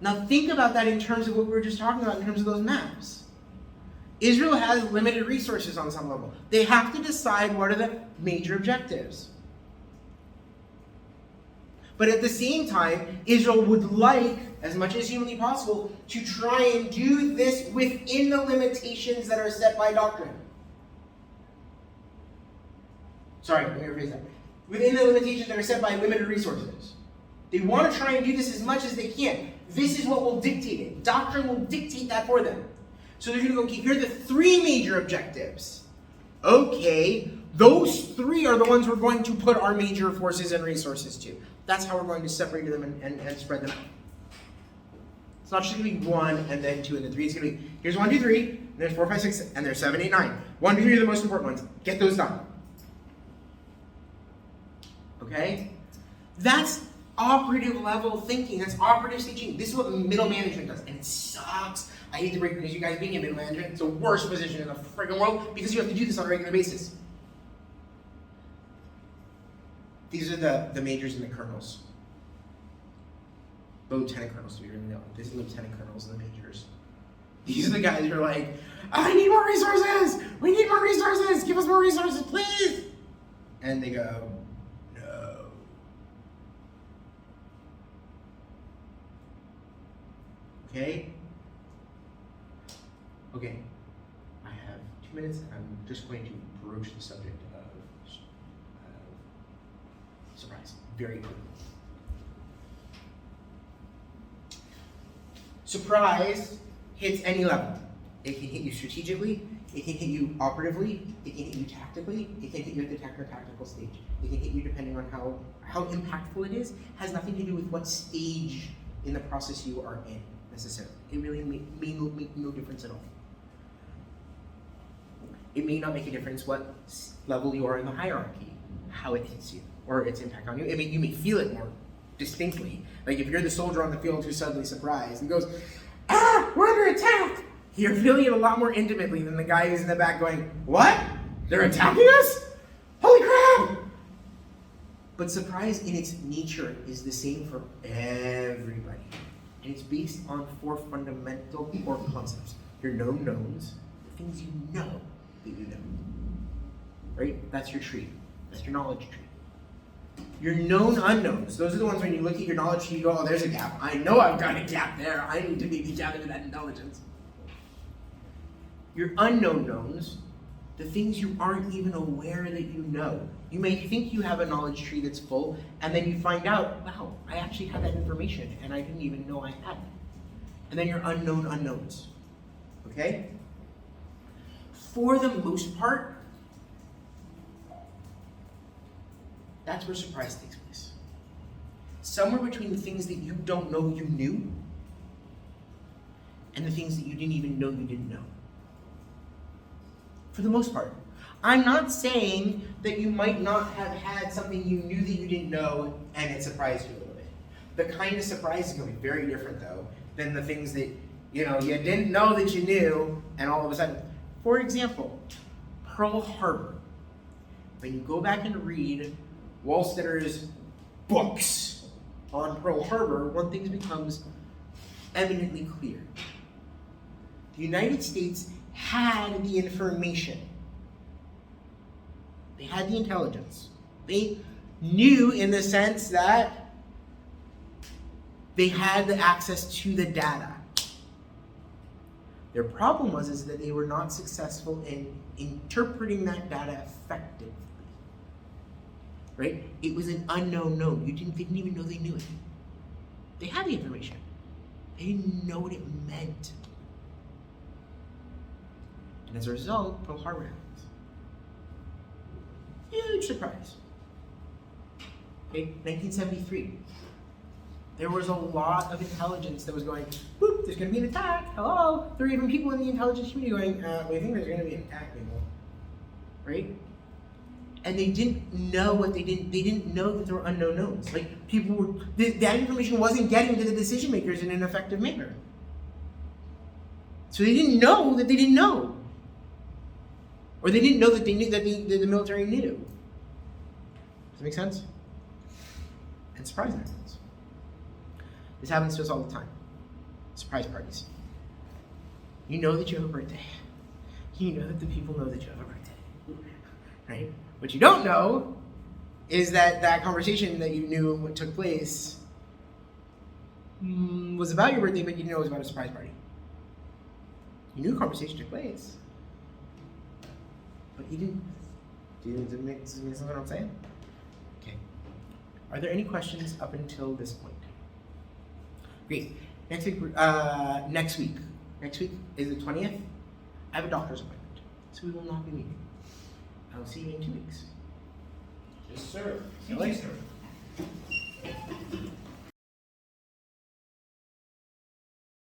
Now think about that in terms of what we were just talking about in terms of those maps. Israel has limited resources on some level. They have to decide what are the major objectives. But at the same time, Israel would like, as much as humanly possible, to try and do this within the limitations that are set by doctrine. Sorry, let me rephrase that. Within the limitations that are set by limited resources. They want to try and do this as much as they can. This is what will dictate it. Doctrine will dictate that for them. So they're going to go, okay, here are the three major objectives. Okay, those three are the ones we're going to put our major forces and resources to. That's how we're going to separate them and spread them out. It's not just going to be 1 and then 2 and then 3. It's going to be, here's 1, 2, 3, and there's 4, 5, 6, and there's 7, 8, 9. 1, 2, 3 are the most important ones. Get those done. Okay? That's operative level thinking. That's operative staging. This is what middle management does, and it sucks. I hate to break the news, you guys being in middle management. It's the worst position in the freaking world because you have to do this on a regular basis. These are the majors and the colonels. The lieutenant colonels, to be really known. These are the lieutenant colonels and the majors. These are the guys who are like, I need more resources! We need more resources! Give us more resources, please! And they go, no. Okay? Okay. I have 2 minutes, and I'm just going to broach the subject of surprise very quickly. Surprise hits any level. It can hit you strategically, it can hit you operatively, it can hit you tactically, it can hit you at the techno-tactical stage. It can hit you depending on how impactful it is. It has nothing to do with what stage in the process you are in, necessarily. It really may make no difference at all. It may not make a difference what level you are in the hierarchy, how it hits you, or its impact on you. I mean, you may feel it more distinctly. Like if you're the soldier on the field who's suddenly surprised and goes, we're under attack! You're feeling it a lot more intimately than the guy who's in the back going, what? They're attacking us? Holy crap! But surprise in its nature is the same for everybody. And it's based on 4 fundamental core concepts. Your known knowns, the things you know that you know. Right? That's your tree. That's your knowledge tree. Your known unknowns, those are the ones when you look at your knowledge tree, you go, oh, there's a gap. I know I've got a gap there. I need to maybe tap into that intelligence. Your unknown knowns, the things you aren't even aware that you know. You may think you have a knowledge tree that's full, and then you find out, wow, I actually had that information, and I didn't even know I had it. And then your unknown unknowns. Okay? For the most part, that's where surprise takes place. Somewhere between the things that you don't know you knew and the things that you didn't even know you didn't know. For the most part. I'm not saying that you might not have had something you knew that you didn't know and it surprised you a little bit. The kind of surprise is going to be very different though than the things that you didn't know that you knew and all of a sudden. For example, Pearl Harbor. When you go back and read Wallstetter's books on Pearl Harbor, one thing becomes eminently clear. The United States had the information. They had the intelligence. They knew in the sense that they had the access to the data. Their problem was that they were not successful in interpreting that data effectively. Right? It was an unknown known. They didn't even know they knew it. They had the information. They didn't know what it meant. And as a result, Pearl Harbor happens. Huge surprise. Okay, 1973. There was a lot of intelligence that was going, boop, there's going to be an attack. Hello? There are even people in the intelligence community going, we think there's going to be an attack, people. Right? And they didn't know what they didn't know that there were unknown knowns. Like, people were, that information wasn't getting to the decision makers in an effective manner. So they didn't know that they didn't know. Or they didn't know that they knew that the military knew. Does that make sense? And surprise happens. This happens to us all the time. Surprise parties. You know that you have a birthday. You know that the people know that you have a birthday. Right? What you don't know is that conversation that you knew what took place was about your birthday, but you didn't know it was about a surprise party. You knew a conversation took place, but you didn't. Does it make sense what I'm saying? Okay. Are there any questions up until this point? Great. Next week is the 20th. I have a doctor's appointment, so we will not be meeting. I will see you in 2 weeks. Yes, sir. Thank you, sir.